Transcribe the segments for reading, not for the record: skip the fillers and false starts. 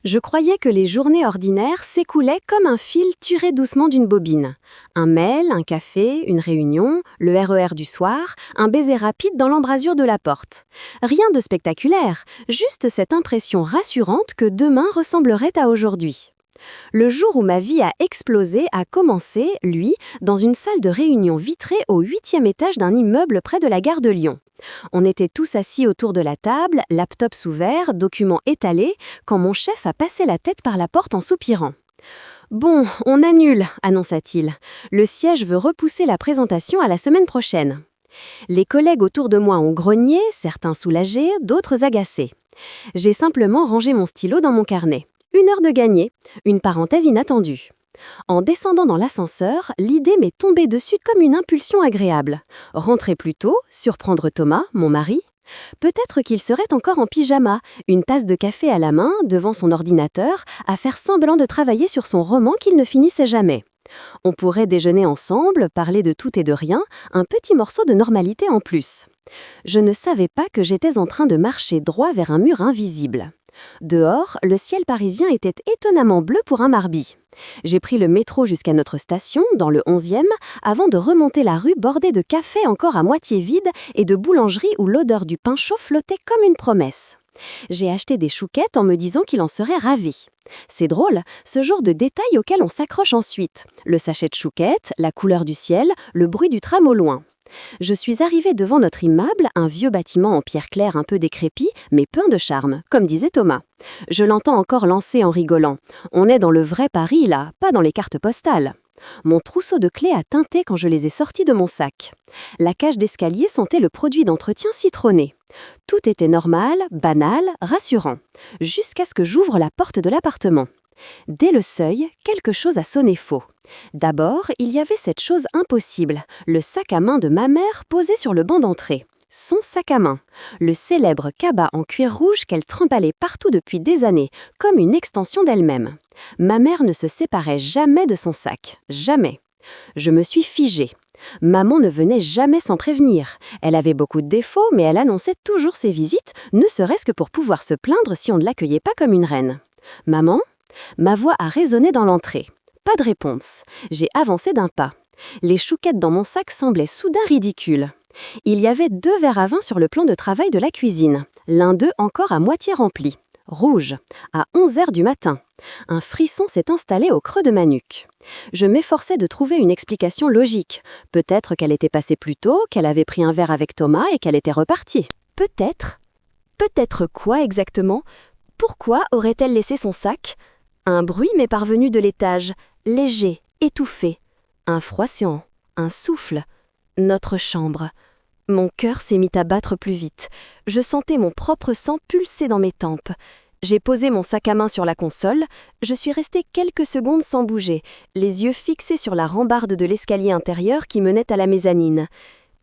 Je croyais que les journées ordinaires s'écoulaient comme un fil tiré doucement d'une bobine. Un mail, un café, une réunion, le RER du soir, un baiser rapide dans l'embrasure de la porte. Rien de spectaculaire, juste cette impression rassurante que demain ressemblerait à aujourd'hui. Le jour où ma vie a explosé a commencé, lui, dans une salle de réunion vitrée au 8e étage d'un immeuble près de la gare de Lyon. On était tous assis autour de la table, laptops ouverts, documents étalés, quand mon chef a passé la tête par la porte en soupirant. « Bon, on annule », annonça-t-il. « Le siège veut repousser la présentation à la semaine prochaine. » Les collègues autour de moi ont grogné, certains soulagés, d'autres agacés. J'ai simplement rangé mon stylo dans mon carnet. 1 heure de gagné, une parenthèse inattendue. En descendant dans l'ascenseur, l'idée m'est tombée dessus comme une impulsion agréable. Rentrer plus tôt, surprendre Thomas, mon mari. Peut-être qu'il serait encore en pyjama, une tasse de café à la main, devant son ordinateur, à faire semblant de travailler sur son roman qu'il ne finissait jamais. On pourrait déjeuner ensemble, parler de tout et de rien, un petit morceau de normalité en plus. Je ne savais pas que j'étais en train de marcher droit vers un mur invisible. Dehors, le ciel parisien était étonnamment bleu pour un mardi. J'ai pris le métro jusqu'à notre station, dans le 11e, avant de remonter la rue bordée de cafés encore à moitié vides et de boulangeries où l'odeur du pain chaud flottait comme une promesse. J'ai acheté des chouquettes en me disant qu'il en serait ravi. C'est drôle, ce genre de détails auxquels on s'accroche ensuite. Le sachet de chouquettes, la couleur du ciel, le bruit du tram au loin. Je suis arrivée devant notre immeuble, un vieux bâtiment en pierre claire un peu décrépit, mais plein de charme, comme disait Thomas. Je l'entends encore lancer en rigolant. On est dans le vrai Paris, là, pas dans les cartes postales. Mon trousseau de clés a tinté quand je les ai sorties de mon sac. La cage d'escalier sentait le produit d'entretien citronné. Tout était normal, banal, rassurant, jusqu'à ce que j'ouvre la porte de l'appartement. Dès le seuil, quelque chose a sonné faux. D'abord, il y avait cette chose impossible, le sac à main de ma mère posé sur le banc d'entrée. Son sac à main, le célèbre cabas en cuir rouge qu'elle trimballait partout depuis des années, comme une extension d'elle-même. Ma mère ne se séparait jamais de son sac, jamais. Je me suis figée. Maman ne venait jamais sans prévenir. Elle avait beaucoup de défauts, mais elle annonçait toujours ses visites, ne serait-ce que pour pouvoir se plaindre si on ne l'accueillait pas comme une reine. « Maman ?» Ma voix a résonné dans l'entrée. Pas de réponse. J'ai avancé d'un pas. Les chouquettes dans mon sac semblaient soudain ridicules. Il y avait 2 verres à vin sur le plan de travail de la cuisine. L'un d'eux encore à moitié rempli. Rouge. À 11h du matin. Un frisson s'est installé au creux de ma nuque. Je m'efforçais de trouver une explication logique. Peut-être qu'elle était passée plus tôt, qu'elle avait pris un verre avec Thomas et qu'elle était repartie. Peut-être. Peut-être quoi exactement ? Pourquoi aurait-elle laissé son sac ? Un bruit m'est parvenu de l'étage, léger, étouffé. Un froissement, un souffle. Notre chambre. Mon cœur s'est mis à battre plus vite. Je sentais mon propre sang pulser dans mes tempes. J'ai posé mon sac à main sur la console. Je suis restée quelques secondes sans bouger, les yeux fixés sur la rambarde de l'escalier intérieur qui menait à la mezzanine.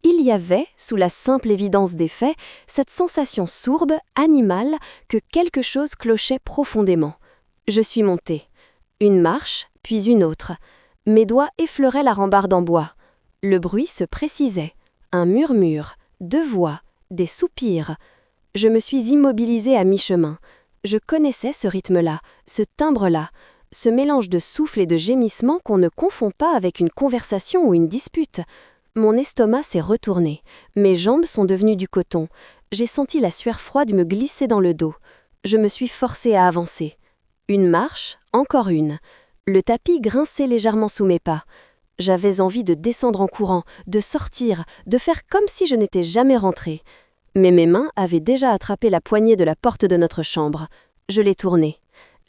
Il y avait, sous la simple évidence des faits, cette sensation sourde, animale, que quelque chose clochait profondément. Je suis montée. Une marche, puis une autre. Mes doigts effleuraient la rambarde en bois. Le bruit se précisait. Un murmure, 2 voix, des soupirs. Je me suis immobilisée à mi-chemin. Je connaissais ce rythme-là, ce timbre-là, ce mélange de souffle et de gémissement qu'on ne confond pas avec une conversation ou une dispute. Mon estomac s'est retourné. Mes jambes sont devenues du coton. J'ai senti la sueur froide me glisser dans le dos. Je me suis forcée à avancer. Une marche, encore une. Le tapis grinçait légèrement sous mes pas. J'avais envie de descendre en courant, de sortir, de faire comme si je n'étais jamais rentrée. Mais mes mains avaient déjà attrapé la poignée de la porte de notre chambre. Je l'ai tournée.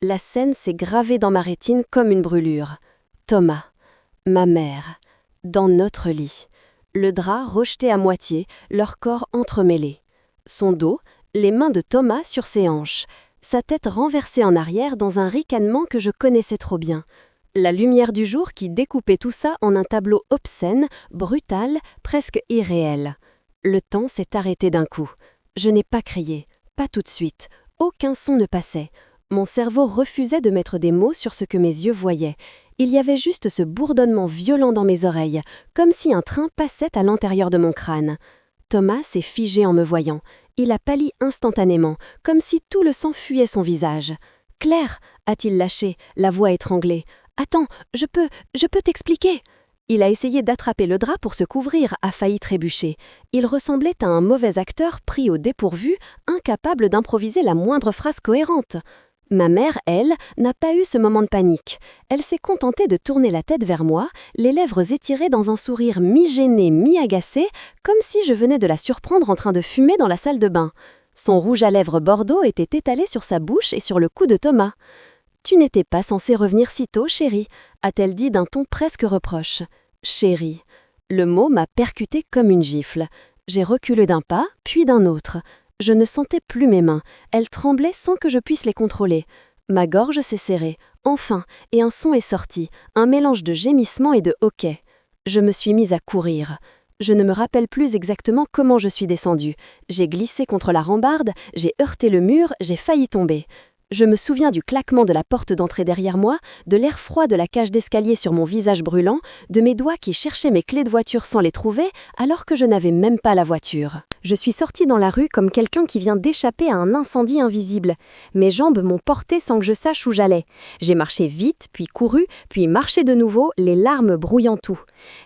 La scène s'est gravée dans ma rétine comme une brûlure. Thomas, ma mère, dans notre lit. Le drap rejeté à moitié, leur corps entremêlés. Son dos, les mains de Thomas sur ses hanches. Sa tête renversée en arrière dans un ricanement que je connaissais trop bien. La lumière du jour qui découpait tout ça en un tableau obscène, brutal, presque irréel. Le temps s'est arrêté d'un coup. Je n'ai pas crié, pas tout de suite. Aucun son ne passait. Mon cerveau refusait de mettre des mots sur ce que mes yeux voyaient. Il y avait juste ce bourdonnement violent dans mes oreilles, comme si un train passait à l'intérieur de mon crâne. Thomas s'est figé en me voyant. Il a pâli instantanément, comme si tout le sang fuyait son visage. Claire, a-t-il lâché, la voix étranglée. Attends, je peux t'expliquer. Il a essayé d'attraper le drap pour se couvrir, a failli trébucher. Il ressemblait à un mauvais acteur pris au dépourvu, incapable d'improviser la moindre phrase cohérente. Ma mère, elle, n'a pas eu ce moment de panique. Elle s'est contentée de tourner la tête vers moi, les lèvres étirées dans un sourire mi-gêné, mi-agacé, comme si je venais de la surprendre en train de fumer dans la salle de bain. Son rouge à lèvres bordeaux était étalé sur sa bouche et sur le cou de Thomas. « Tu n'étais pas censée revenir si tôt, chérie », a-t-elle dit d'un ton presque reproche. « Chérie ». Le mot m'a percuté comme une gifle. J'ai reculé d'un pas, puis d'un autre. Je ne sentais plus mes mains. Elles tremblaient sans que je puisse les contrôler. Ma gorge s'est serrée, enfin, et un son est sorti, un mélange de gémissements et de hoquets. Je me suis mise à courir. Je ne me rappelle plus exactement comment je suis descendue. J'ai glissé contre la rambarde, j'ai heurté le mur, j'ai failli tomber. Je me souviens du claquement de la porte d'entrée derrière moi, de l'air froid de la cage d'escalier sur mon visage brûlant, de mes doigts qui cherchaient mes clés de voiture sans les trouver, alors que je n'avais même pas la voiture. Je suis sortie dans la rue comme quelqu'un qui vient d'échapper à un incendie invisible. Mes jambes m'ont portée sans que je sache où j'allais. J'ai marché vite, puis couru, puis marché de nouveau, les larmes brouillant tout.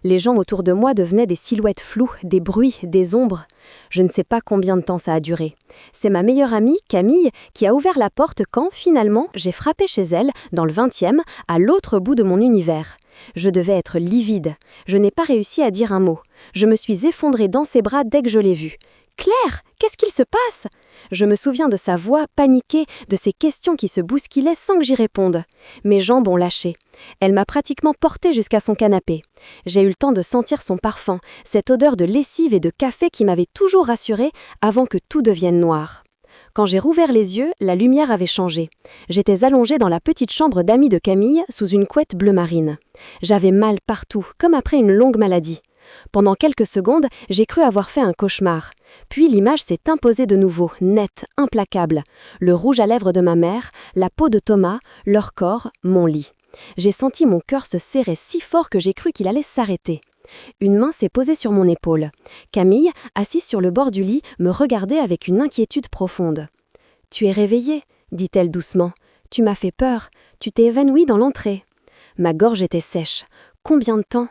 Les gens autour de moi devenaient des silhouettes floues, des bruits, des ombres. Je ne sais pas combien de temps ça a duré. C'est ma meilleure amie, Camille, qui a ouvert la porte quand, finalement, j'ai frappé chez elle, dans le 20e, à l'autre bout de mon univers. Je devais être livide. Je n'ai pas réussi à dire un mot. Je me suis effondrée dans ses bras dès que je l'ai vue. « Claire, qu'est-ce qu'il se passe ?» Je me souviens de sa voix paniquée, de ses questions qui se bousculaient sans que j'y réponde. Mes jambes ont lâché. Elle m'a pratiquement portée jusqu'à son canapé. J'ai eu le temps de sentir son parfum, cette odeur de lessive et de café qui m'avait toujours rassurée avant que tout devienne noir. Quand j'ai rouvert les yeux, la lumière avait changé. J'étais allongée dans la petite chambre d'amis de Camille, sous une couette bleu marine. J'avais mal partout, comme après une longue maladie. Pendant quelques secondes, j'ai cru avoir fait un cauchemar. Puis l'image s'est imposée de nouveau, nette, implacable. Le rouge à lèvres de ma mère, la peau de Thomas, leur corps, mon lit. J'ai senti mon cœur se serrer si fort que j'ai cru qu'il allait s'arrêter. Une main s'est posée sur mon épaule. Camille, assise sur le bord du lit, me regardait avec une inquiétude profonde. « Tu es réveillée ?» dit-elle doucement. « Tu m'as fait peur. Tu t'es évanouie dans l'entrée. » Ma gorge était sèche. Combien de temps ?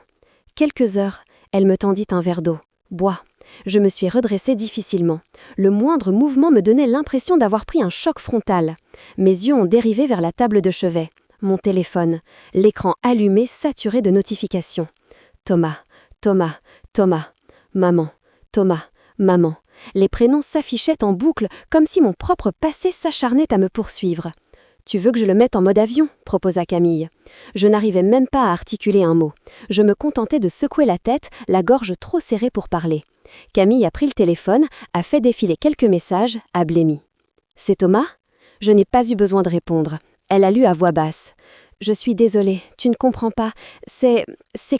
Quelques heures. Elle me tendit un verre d'eau. « Bois. » Je me suis redressée difficilement. Le moindre mouvement me donnait l'impression d'avoir pris un choc frontal. Mes yeux ont dérivé vers la table de chevet. Mon téléphone. L'écran allumé, saturé de notifications. Thomas, Thomas, Thomas. Maman, Thomas, maman. Les prénoms s'affichaient en boucle, comme si mon propre passé s'acharnait à me poursuivre. « Tu veux que je le mette en mode avion ?» proposa Camille. Je n'arrivais même pas à articuler un mot. Je me contentais de secouer la tête, la gorge trop serrée pour parler. Camille a pris le téléphone, a fait défiler quelques messages, a blêmi. « C'est Thomas ?» Je n'ai pas eu besoin de répondre. Elle a lu à voix basse. « Je suis désolée, tu ne comprends pas. C'est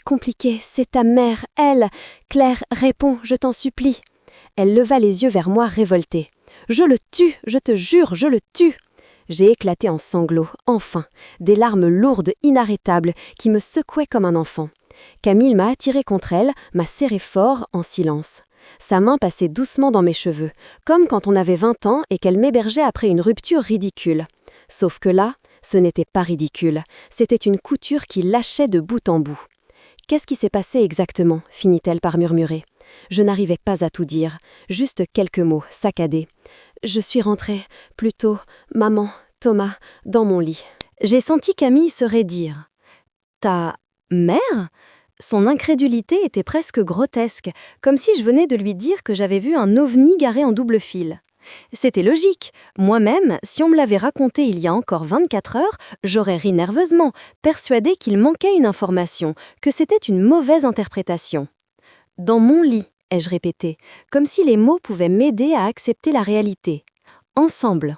compliqué, c'est ta mère, elle. Claire, réponds, je t'en supplie. » Elle leva les yeux vers moi révoltée. « Je le tue, je te jure, je le tue !» J'ai éclaté en sanglots, enfin, des larmes lourdes, inarrêtables, qui me secouaient comme un enfant. Camille m'a attirée contre elle, m'a serré fort, en silence. Sa main passait doucement dans mes cheveux, comme quand on avait 20 ans et qu'elle m'hébergeait après une rupture ridicule. Sauf que là, ce n'était pas ridicule, c'était une couture qui lâchait de bout en bout. « Qu'est-ce qui s'est passé exactement ?» finit-elle par murmurer. Je n'arrivais pas à tout dire, juste quelques mots, saccadés. Je suis rentrée, plus tôt, maman, Thomas, dans mon lit. J'ai senti Camille se raidir. « Ta mère ?» Son incrédulité était presque grotesque, comme si je venais de lui dire que j'avais vu un ovni garé en double fil. C'était logique. Moi-même, si on me l'avait raconté il y a encore 24 heures, j'aurais ri nerveusement, persuadée qu'il manquait une information, que c'était une mauvaise interprétation. « Dans mon lit », ai-je répété, comme si les mots pouvaient m'aider à accepter la réalité. Ensemble.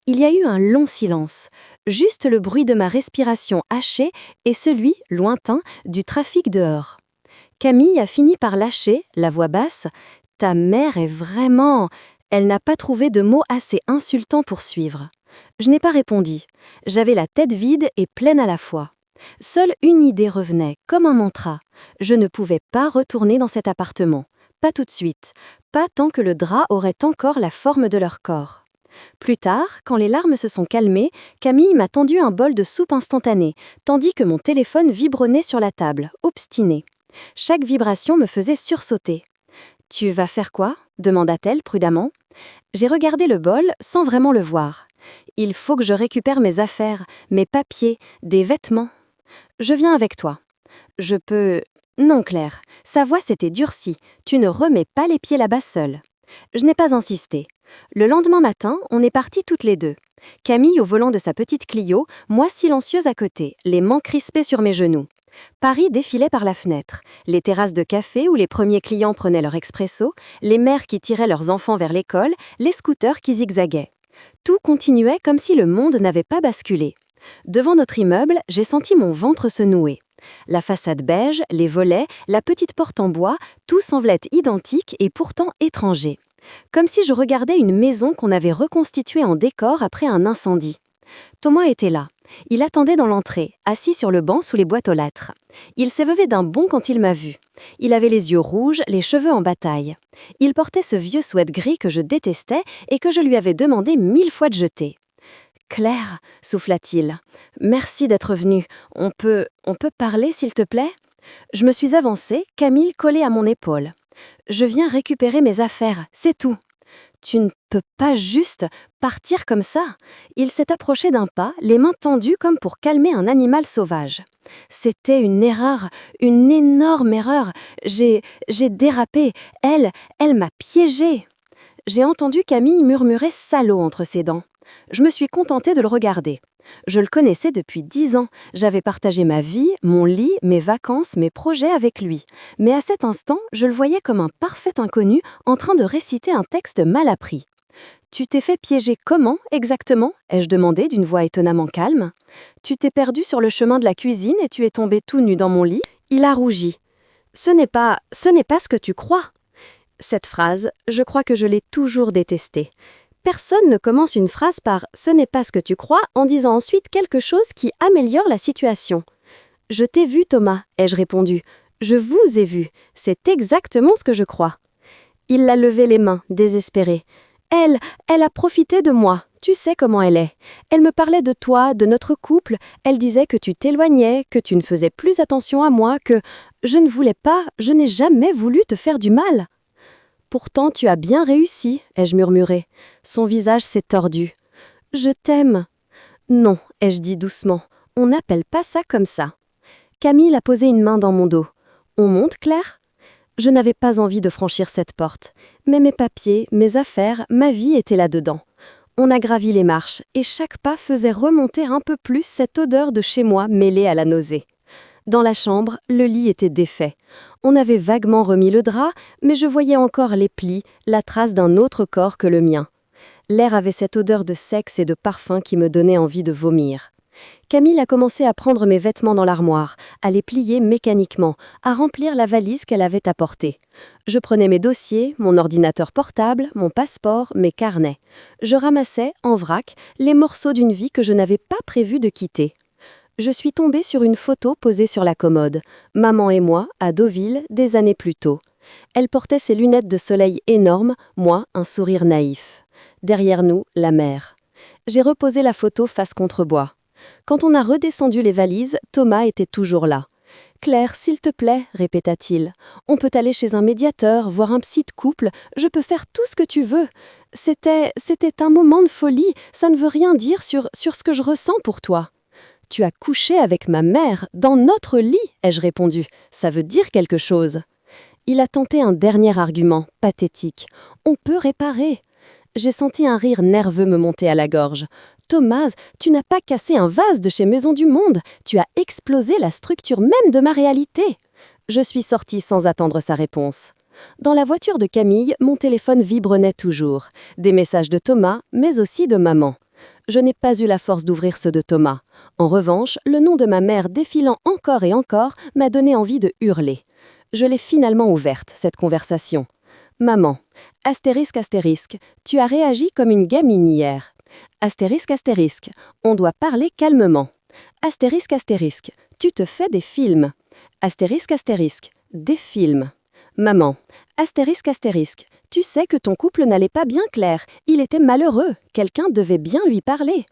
Il y a eu un long silence, juste le bruit de ma respiration hachée et celui, lointain, du trafic dehors. Camille a fini par lâcher, la voix basse, « Ta mère est vraiment… » Elle n'a pas trouvé de mots assez insultants pour suivre. Je n'ai pas répondu. J'avais la tête vide et pleine à la fois. Seule une idée revenait, comme un mantra. Je ne pouvais pas retourner dans cet appartement. Pas tout de suite. Pas tant que le drap aurait encore la forme de leur corps. Plus tard, quand les larmes se sont calmées, Camille m'a tendu un bol de soupe instantanée, tandis que mon téléphone vibronnait sur la table, obstiné. Chaque vibration me faisait sursauter. « Tu vas faire quoi ?» demanda-t-elle prudemment. J'ai regardé le bol sans vraiment le voir. « Il faut que je récupère mes affaires, mes papiers, des vêtements. »« Je viens avec toi. »« Je peux... » »« Non, Claire, sa voix s'était durcie. Tu ne remets pas les pieds là-bas seule. Je n'ai pas insisté. Le lendemain matin, on est partis toutes les deux. Camille au volant de sa petite Clio, moi silencieuse à côté, les mains crispées sur mes genoux. Paris défilait par la fenêtre. Les terrasses de café où les premiers clients prenaient leur expresso, les mères qui tiraient leurs enfants vers l'école, les scooters qui zigzaguaient. Tout continuait comme si le monde n'avait pas basculé. Devant notre immeuble, j'ai senti mon ventre se nouer. La façade beige, les volets, la petite porte en bois, tout semblait identique et pourtant étranger. Comme si je regardais une maison qu'on avait reconstituée en décor après un incendie. Thomas était là. Il attendait dans l'entrée, assis sur le banc sous les boîtes aux lettres. Il s'éveuvait d'un bond quand il m'a vue. Il avait les yeux rouges, les cheveux en bataille. Il portait ce vieux sweat gris que je détestais et que je lui avais demandé 1000 fois de jeter. « Claire, souffla-t-il, merci d'être venue. On peut parler, s'il te plaît ?» Je me suis avancée, Camille collée à mon épaule. « Je viens récupérer mes affaires, c'est tout. » « Tu ne peux pas juste partir comme ça ?» Il s'est approché d'un pas, les mains tendues comme pour calmer un animal sauvage. « C'était une erreur, une énorme erreur. J'ai dérapé. Elle m'a piégée. » J'ai entendu Camille murmurer « salaud » entre ses dents. Je me suis contentée de le regarder. Je le connaissais depuis 10 ans. J'avais partagé ma vie, mon lit, mes vacances, mes projets avec lui. Mais à cet instant, je le voyais comme un parfait inconnu en train de réciter un texte mal appris. « Tu t'es fait piéger comment, exactement ?» ai-je demandé d'une voix étonnamment calme. « Tu t'es perdu sur le chemin de la cuisine et tu es tombé tout nu dans mon lit ?» Il a rougi. « Ce n'est pas ce que tu crois. » Cette phrase, je crois que je l'ai toujours détestée. Personne ne commence une phrase par « ce n'est pas ce que tu crois » en disant ensuite quelque chose qui améliore la situation. « Je t'ai vu, Thomas », ai-je répondu. « Je vous ai vu. C'est exactement ce que je crois. » Il a levé les mains, désespéré. « Elle a profité de moi. Tu sais comment elle est. Elle me parlait de toi, de notre couple. Elle disait que tu t'éloignais, que tu ne faisais plus attention à moi, que je ne voulais pas, je n'ai jamais voulu te faire du mal. » « Pourtant, tu as bien réussi, » ai-je murmuré. Son visage s'est tordu. « Je t'aime. »« Non, » ai-je dit doucement. « On n'appelle pas ça comme ça. » Camille a posé une main dans mon dos. « On monte, Claire ?» Je n'avais pas envie de franchir cette porte. Mais mes papiers, mes affaires, ma vie étaient là-dedans. On a gravi les marches et chaque pas faisait remonter un peu plus cette odeur de chez moi mêlée à la nausée. Dans la chambre, le lit était défait. On avait vaguement remis le drap, mais je voyais encore les plis, la trace d'un autre corps que le mien. L'air avait cette odeur de sexe et de parfum qui me donnait envie de vomir. Camille a commencé à prendre mes vêtements dans l'armoire, à les plier mécaniquement, à remplir la valise qu'elle avait apportée. Je prenais mes dossiers, mon ordinateur portable, mon passeport, mes carnets. Je ramassais, en vrac, les morceaux d'une vie que je n'avais pas prévu de quitter. Je suis tombée sur une photo posée sur la commode. Maman et moi, à Deauville, des années plus tôt. Elle portait ses lunettes de soleil énormes, moi, un sourire naïf. Derrière nous, la mer. J'ai reposé la photo face contre bois. Quand on a redescendu les valises, Thomas était toujours là. « Claire, s'il te plaît, » répéta-t-il. « On peut aller chez un médiateur, voir un psy de couple, je peux faire tout ce que tu veux. C'était un moment de folie, ça ne veut rien dire sur ce que je ressens pour toi. » « Tu as couché avec ma mère, dans notre lit, » ai-je répondu. « Ça veut dire quelque chose. » Il a tenté un dernier argument, pathétique. « On peut réparer. » J'ai senti un rire nerveux me monter à la gorge. « Thomas, tu n'as pas cassé un vase de chez Maison du Monde. Tu as explosé la structure même de ma réalité. » Je suis sortie sans attendre sa réponse. Dans la voiture de Camille, mon téléphone vibronnait toujours. Des messages de Thomas, mais aussi de maman. Je n'ai pas eu la force d'ouvrir ceux de Thomas. En revanche, le nom de ma mère défilant encore et encore m'a donné envie de hurler. Je l'ai finalement ouverte, cette conversation. « Maman, astérisque, tu as réagi comme une gamine hier. Astérisque, on doit parler calmement. Astérisque, tu te fais des films. Astérisque, des films. Maman, astérisque astérisque, tu sais que ton couple n'allait pas bien clair, il était malheureux, quelqu'un devait bien lui parler.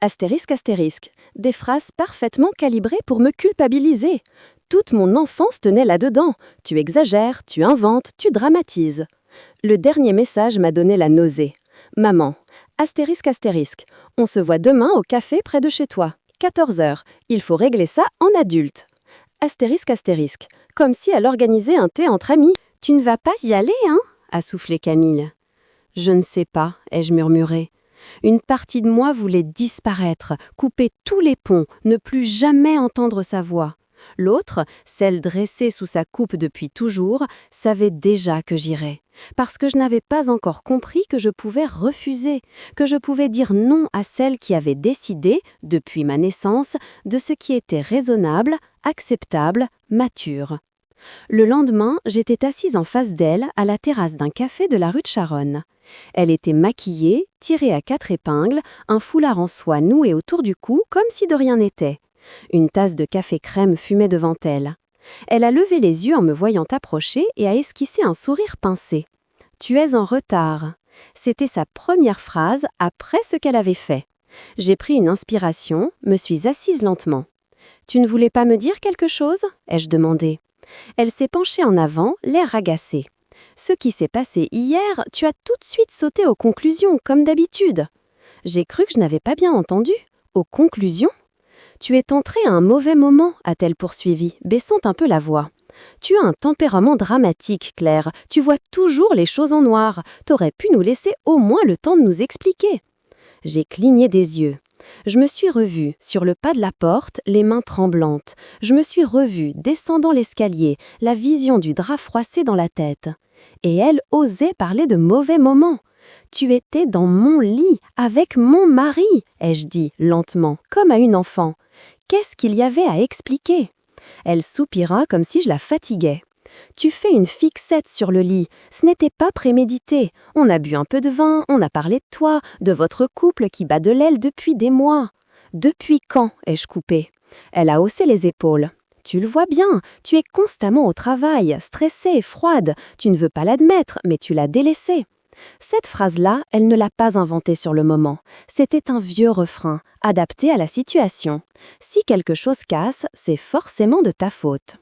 Astérisque astérisque, des phrases parfaitement calibrées pour me culpabiliser. Toute mon enfance tenait là-dedans. Tu exagères, tu inventes, tu dramatises. Le dernier message m'a donné la nausée. Maman, astérisque astérisque, on se voit demain au café près de chez toi. 14 heures, il faut régler ça en adulte. Astérisque astérisque, comme si elle organisait un thé entre amis. Tu ne vas pas y aller, hein a soufflé Camille. Je ne sais pas, ai-je murmuré. Une partie de moi voulait disparaître, couper tous les ponts, ne plus jamais entendre sa voix. L'autre, celle dressée sous sa coupe depuis toujours, savait déjà que j'irais. Parce que je n'avais pas encore compris que je pouvais refuser, que je pouvais dire non à celle qui avait décidé, depuis ma naissance, de ce qui était raisonnable, acceptable, mature. Le lendemain, j'étais assise en face d'elle à la terrasse d'un café de la rue de Charonne. Elle était maquillée, tirée à 4 épingles, un foulard en soie noué autour du cou comme si de rien n'était. Une tasse de café crème fumait devant elle. Elle a levé les yeux en me voyant approcher et a esquissé un sourire pincé. « Tu es en retard ». C'était sa première phrase après ce qu'elle avait fait. J'ai pris une inspiration, me suis assise lentement. « Tu ne voulais pas me dire quelque chose ?» ai-je demandé. Elle s'est penchée en avant, l'air agacée. « Ce qui s'est passé hier, tu as tout de suite sauté aux conclusions, comme d'habitude. » J'ai cru que je n'avais pas bien entendu. « Aux conclusions ?» Tu es entrée à un mauvais moment, a-t-elle poursuivi, baissant un peu la voix. Tu as un tempérament dramatique, Claire. Tu vois toujours les choses en noir. T'aurais pu nous laisser au moins le temps de nous expliquer. J'ai cligné des yeux. Je me suis revue, sur le pas de la porte, les mains tremblantes. Je me suis revue, descendant l'escalier, la vision du drap froissé dans la tête. Et elle osait parler de mauvais moments. Tu étais dans mon lit, avec mon mari, ai-je dit, lentement, comme à une enfant. Qu'est-ce qu'il y avait à expliquer ? Elle soupira comme si je la fatiguais. Tu fais une fixette sur le lit, ce n'était pas prémédité. On a bu un peu de vin, on a parlé de toi, de votre couple qui bat de l'aile depuis des mois. Depuis quand, ai-je coupé ? Elle a haussé les épaules. Tu le vois bien, tu es constamment au travail, stressée, froide. Tu ne veux pas l'admettre, mais tu l'as délaissée. Cette phrase-là, elle ne l'a pas inventée sur le moment. C'était un vieux refrain, adapté à la situation. Si quelque chose casse, c'est forcément de ta faute.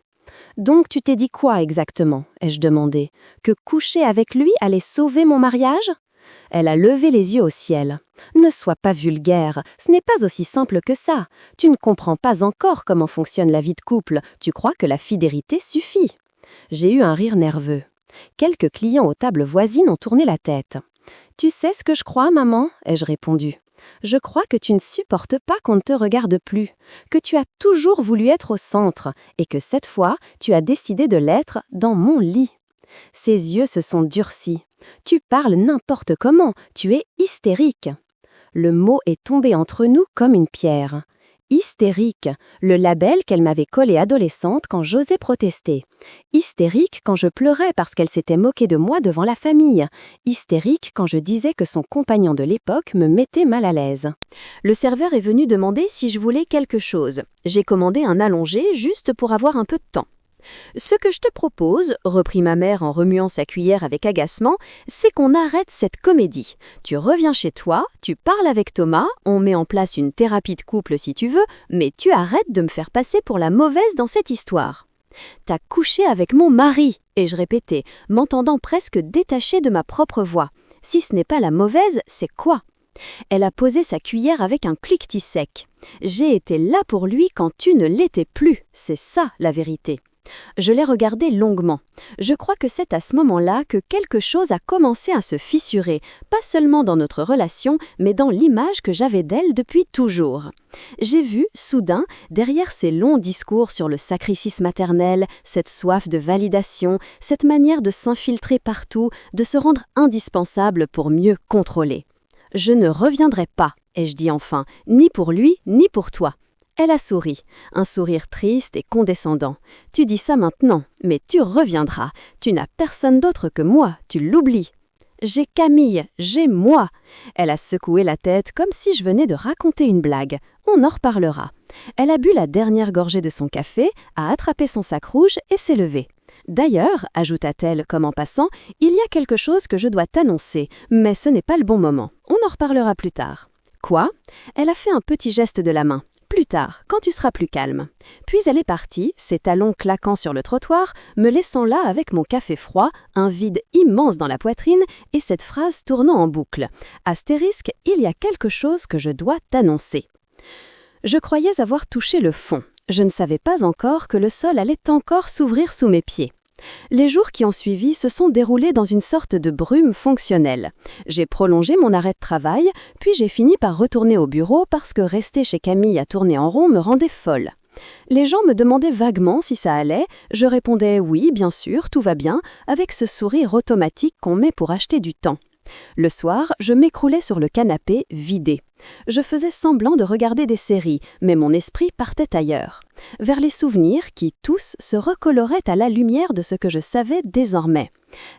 Donc tu t'es dit quoi exactement, ai-je demandé ? Que coucher avec lui allait sauver mon mariage ? Elle a levé les yeux au ciel. Ne sois pas vulgaire, ce n'est pas aussi simple que ça. Tu ne comprends pas encore comment fonctionne la vie de couple, tu crois que la fidélité suffit. J'ai eu un rire nerveux. Quelques clients aux tables voisines ont tourné la tête. « Tu sais ce que je crois, maman ?» ai-je répondu. « Je crois que tu ne supportes pas qu'on ne te regarde plus, que tu as toujours voulu être au centre et que cette fois, tu as décidé de l'être dans mon lit. » Ses yeux se sont durcis. « Tu parles n'importe comment, tu es hystérique. » Le mot est tombé entre nous comme une pierre. Hystérique, le label qu'elle m'avait collé adolescente quand j'osais protester. Hystérique quand je pleurais parce qu'elle s'était moquée de moi devant la famille. Hystérique quand je disais que son compagnon de l'époque me mettait mal à l'aise. Le serveur est venu demander si je voulais quelque chose. J'ai commandé un allongé juste pour avoir un peu de temps. « Ce que je te propose, reprit ma mère en remuant sa cuillère avec agacement, c'est qu'on arrête cette comédie. Tu reviens chez toi, tu parles avec Thomas, on met en place une thérapie de couple si tu veux, mais tu arrêtes de me faire passer pour la mauvaise dans cette histoire. T'as couché avec mon mari, ai-je répété, m'entendant presque détachée de ma propre voix. Si ce n'est pas la mauvaise, c'est quoi ? Elle a posé sa cuillère avec un cliquetis sec. J'ai été là pour lui quand tu ne l'étais plus, c'est ça la vérité. Je l'ai regardée longuement. Je crois que c'est à ce moment-là que quelque chose a commencé à se fissurer, pas seulement dans notre relation, mais dans l'image que j'avais d'elle depuis toujours. J'ai vu, soudain, derrière ces longs discours sur le sacrifice maternel, cette soif de validation, cette manière de s'infiltrer partout, de se rendre indispensable pour mieux contrôler. « Je ne reviendrai pas », ai-je dit enfin, « ni pour lui, ni pour toi. » Elle a souri, un sourire triste et condescendant. « Tu dis ça maintenant, mais tu reviendras. Tu n'as personne d'autre que moi, tu l'oublies. »« J'ai Camille, j'ai moi. » Elle a secoué la tête comme si je venais de raconter une blague. On en reparlera. Elle a bu la dernière gorgée de son café, a attrapé son sac rouge et s'est levée. D'ailleurs, ajouta-t-elle comme en passant, il y a quelque chose que je dois t'annoncer, mais ce n'est pas le bon moment. On en reparlera plus tard. Quoi ? Elle a fait un petit geste de la main. Plus tard, quand tu seras plus calme. Puis elle est partie, ses talons claquant sur le trottoir, me laissant là avec mon café froid, un vide immense dans la poitrine et cette phrase tournant en boucle. Astérisque, il y a quelque chose que je dois t'annoncer. Je croyais avoir touché le fond. Je ne savais pas encore que le sol allait encore s'ouvrir sous mes pieds. Les jours qui ont suivi se sont déroulés dans une sorte de brume fonctionnelle. J'ai prolongé mon arrêt de travail, puis j'ai fini par retourner au bureau parce que rester chez Camille à tourner en rond me rendait folle. Les gens me demandaient vaguement si ça allait, je répondais oui, bien sûr, tout va bien, avec ce sourire automatique qu'on met pour acheter du temps. Le soir, je m'écroulais sur le canapé, vidé. Je faisais semblant de regarder des séries, mais mon esprit partait ailleurs, vers les souvenirs qui, tous, se recoloraient à la lumière de ce que je savais désormais.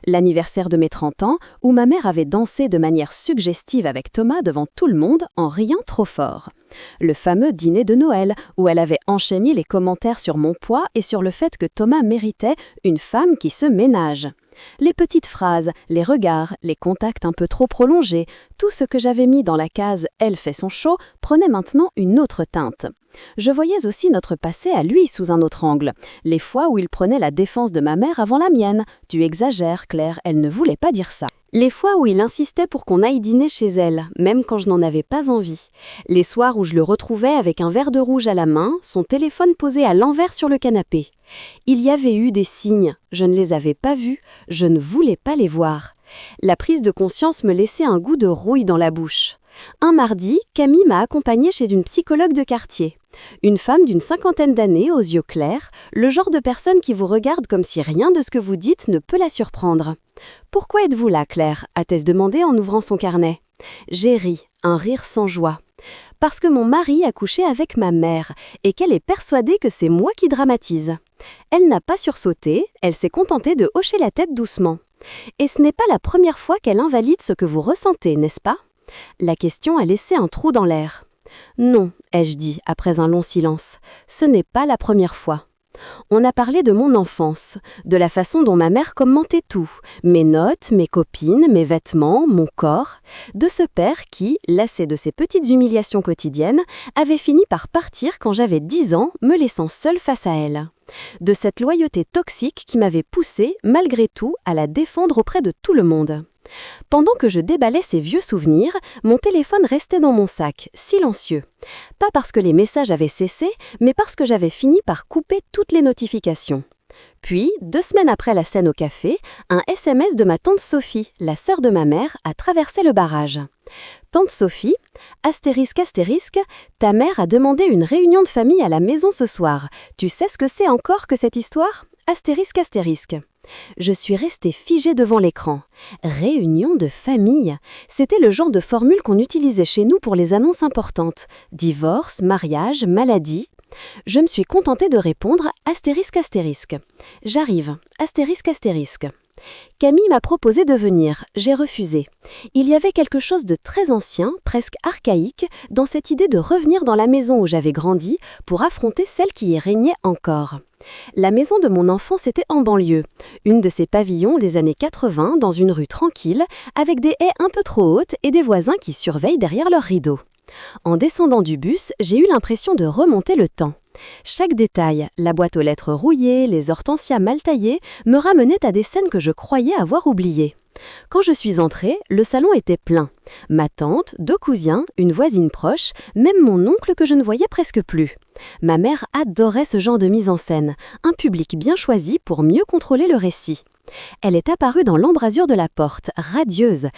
L'anniversaire de mes 30 ans, où ma mère avait dansé de manière suggestive avec Thomas devant tout le monde en riant trop fort. Le fameux dîner de Noël, où elle avait enchaîné les commentaires sur mon poids et sur le fait que Thomas méritait une femme qui se ménage. Les petites phrases, les regards, les contacts un peu trop prolongés, tout ce que j'avais mis dans la case « elle fait son show » prenait maintenant une autre teinte. Je voyais aussi notre passé à lui sous un autre angle. Les fois où il prenait la défense de ma mère avant la mienne. « Tu exagères, Claire, elle ne voulait pas dire ça ». Les fois où il insistait pour qu'on aille dîner chez elle, même quand je n'en avais pas envie. Les soirs où je le retrouvais avec un verre de rouge à la main, son téléphone posé à l'envers sur le canapé. Il y avait eu des signes, je ne les avais pas vus, je ne voulais pas les voir. La prise de conscience me laissait un goût de rouille dans la bouche. Un mardi, Camille m'a accompagnée chez une psychologue de quartier. Une femme d'une 50aine d'années, aux yeux clairs, le genre de personne qui vous regarde comme si rien de ce que vous dites ne peut la surprendre. « Pourquoi êtes-vous là, Claire ?» a-t-elle demandé en ouvrant son carnet. J'ai ri, un rire sans joie. Parce que mon mari a couché avec ma mère et qu'elle est persuadée que c'est moi qui dramatise. Elle n'a pas sursauté, elle s'est contentée de hocher la tête doucement. Et ce n'est pas la première fois qu'elle invalide ce que vous ressentez, n'est-ce pas ? La question a laissé un trou dans l'air. Non, ai-je dit après un long silence, ce n'est pas la première fois. On a parlé de mon enfance, de la façon dont ma mère commentait tout, mes notes, mes copines, mes vêtements, mon corps, de ce père qui, lassé de ses petites humiliations quotidiennes, avait fini par partir quand j'avais 10 ans, me laissant seule face à elle. De cette loyauté toxique qui m'avait poussée, malgré tout, à la défendre auprès de tout le monde. Pendant que je déballais ces vieux souvenirs, mon téléphone restait dans mon sac, silencieux. Pas parce que les messages avaient cessé, mais parce que j'avais fini par couper toutes les notifications. Puis, 2 semaines après la scène au café, un SMS de ma tante Sophie, la sœur de ma mère, a traversé le barrage. Tante Sophie, astérisque, ta mère a demandé une réunion de famille à la maison ce soir. Tu sais ce que c'est encore que cette histoire ? Astérisque. Je suis restée figée devant l'écran. Réunion de famille. C'était le genre de formule qu'on utilisait chez nous pour les annonces importantes. Divorce, mariage, maladie. Je me suis contentée de répondre astérisque. J'arrive, astérisque. Camille m'a proposé de venir, j'ai refusé. Il y avait quelque chose de très ancien, presque archaïque, dans cette idée de revenir dans la maison où j'avais grandi pour affronter celle qui y régnait encore. La maison de mon enfance était en banlieue, une de ces pavillons des années 80 dans une rue tranquille, avec des haies un peu trop hautes et des voisins qui surveillent derrière leurs rideaux. En descendant du bus, j'ai eu l'impression de remonter le temps. Chaque détail, la boîte aux lettres rouillée, les hortensias mal taillées, me ramenait à des scènes que je croyais avoir oubliées. Quand je suis entrée, le salon était plein. Ma tante, 2 cousins, une voisine proche, même mon oncle que je ne voyais presque plus. Ma mère adorait ce genre de mise en scène, un public bien choisi pour mieux contrôler le récit. Elle est apparue dans l'embrasure de la porte, radieuse.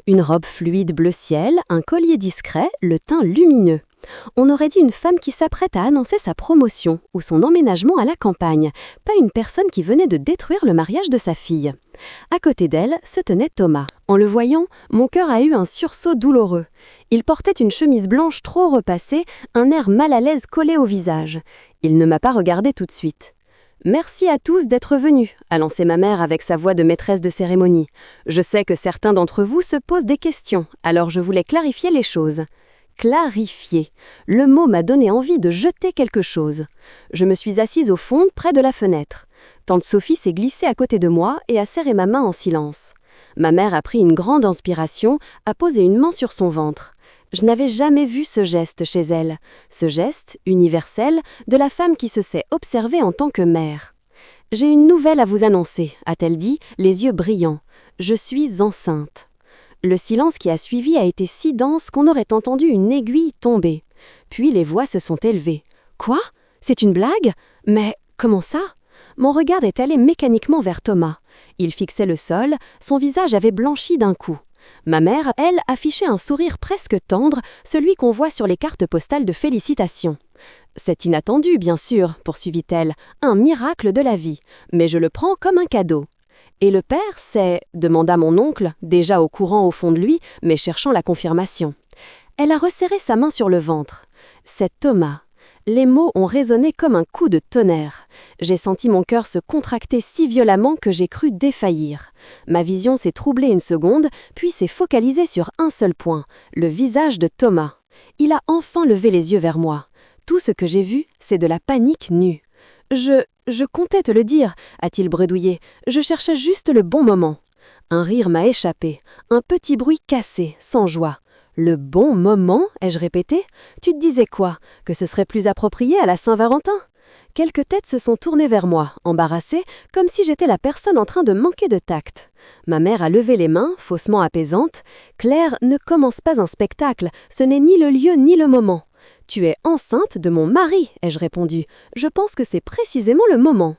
Une robe fluide bleu ciel, un collier discret, le teint lumineux. On aurait dit une femme qui s'apprête à annoncer sa promotion ou son emménagement à la campagne, pas une personne qui venait de détruire le mariage de sa fille. À côté d'elle se tenait Thomas. En le voyant, mon cœur a eu un sursaut douloureux. Il portait une chemise blanche trop repassée, un air mal à l'aise collé au visage. Il ne m'a pas regardé tout de suite. « Merci à tous d'être venus », a lancé ma mère avec sa voix de maîtresse de cérémonie. « Je sais que certains d'entre vous se posent des questions, alors je voulais clarifier les choses. » Clarifier. Le mot m'a donné envie de jeter quelque chose. Je me suis assise au fond, près de la fenêtre. Tante Sophie s'est glissée à côté de moi et a serré ma main en silence. Ma mère a pris une grande inspiration, a posé une main sur son ventre. Je n'avais jamais vu ce geste chez elle, ce geste, universel, de la femme qui se sait observée en tant que mère. « J'ai une nouvelle à vous annoncer », a-t-elle dit, les yeux brillants. « Je suis enceinte. » Le silence qui a suivi a été si dense qu'on aurait entendu une aiguille tomber. Puis les voix se sont élevées. « Quoi ? C'est une blague ? Mais comment ça ?» Mon regard est allé mécaniquement vers Thomas. Il fixait le sol, son visage avait blanchi d'un coup. Ma mère, elle, affichait un sourire presque tendre, celui qu'on voit sur les cartes postales de félicitations. « C'est inattendu, bien sûr, poursuivit-elle, un miracle de la vie, mais je le prends comme un cadeau. » « Et le père, c'est » demanda mon oncle, déjà au courant au fond de lui, mais cherchant la confirmation. Elle a resserré sa main sur le ventre. « C'est Thomas. » Les mots ont résonné comme un coup de tonnerre. J'ai senti mon cœur se contracter si violemment que j'ai cru défaillir. Ma vision s'est troublée une seconde, puis s'est focalisée sur un seul point, le visage de Thomas. Il a enfin levé les yeux vers moi. Tout ce que j'ai vu, c'est de la panique nue. Je comptais te le dire, a-t-il bredouillé. Je cherchais juste le bon moment. Un rire m'a échappé, un petit bruit cassé, sans joie. Le bon moment, ai-je répété? Tu te disais quoi? Que ce serait plus approprié à la Saint-Valentin? Quelques têtes se sont tournées vers moi, embarrassées, comme si j'étais la personne en train de manquer de tact. Ma mère a levé les mains, faussement apaisante. « Claire, ne commence pas un spectacle, ce n'est ni le lieu ni le moment. »« Tu es enceinte de mon mari, ai-je répondu. Je pense que c'est précisément le moment. »«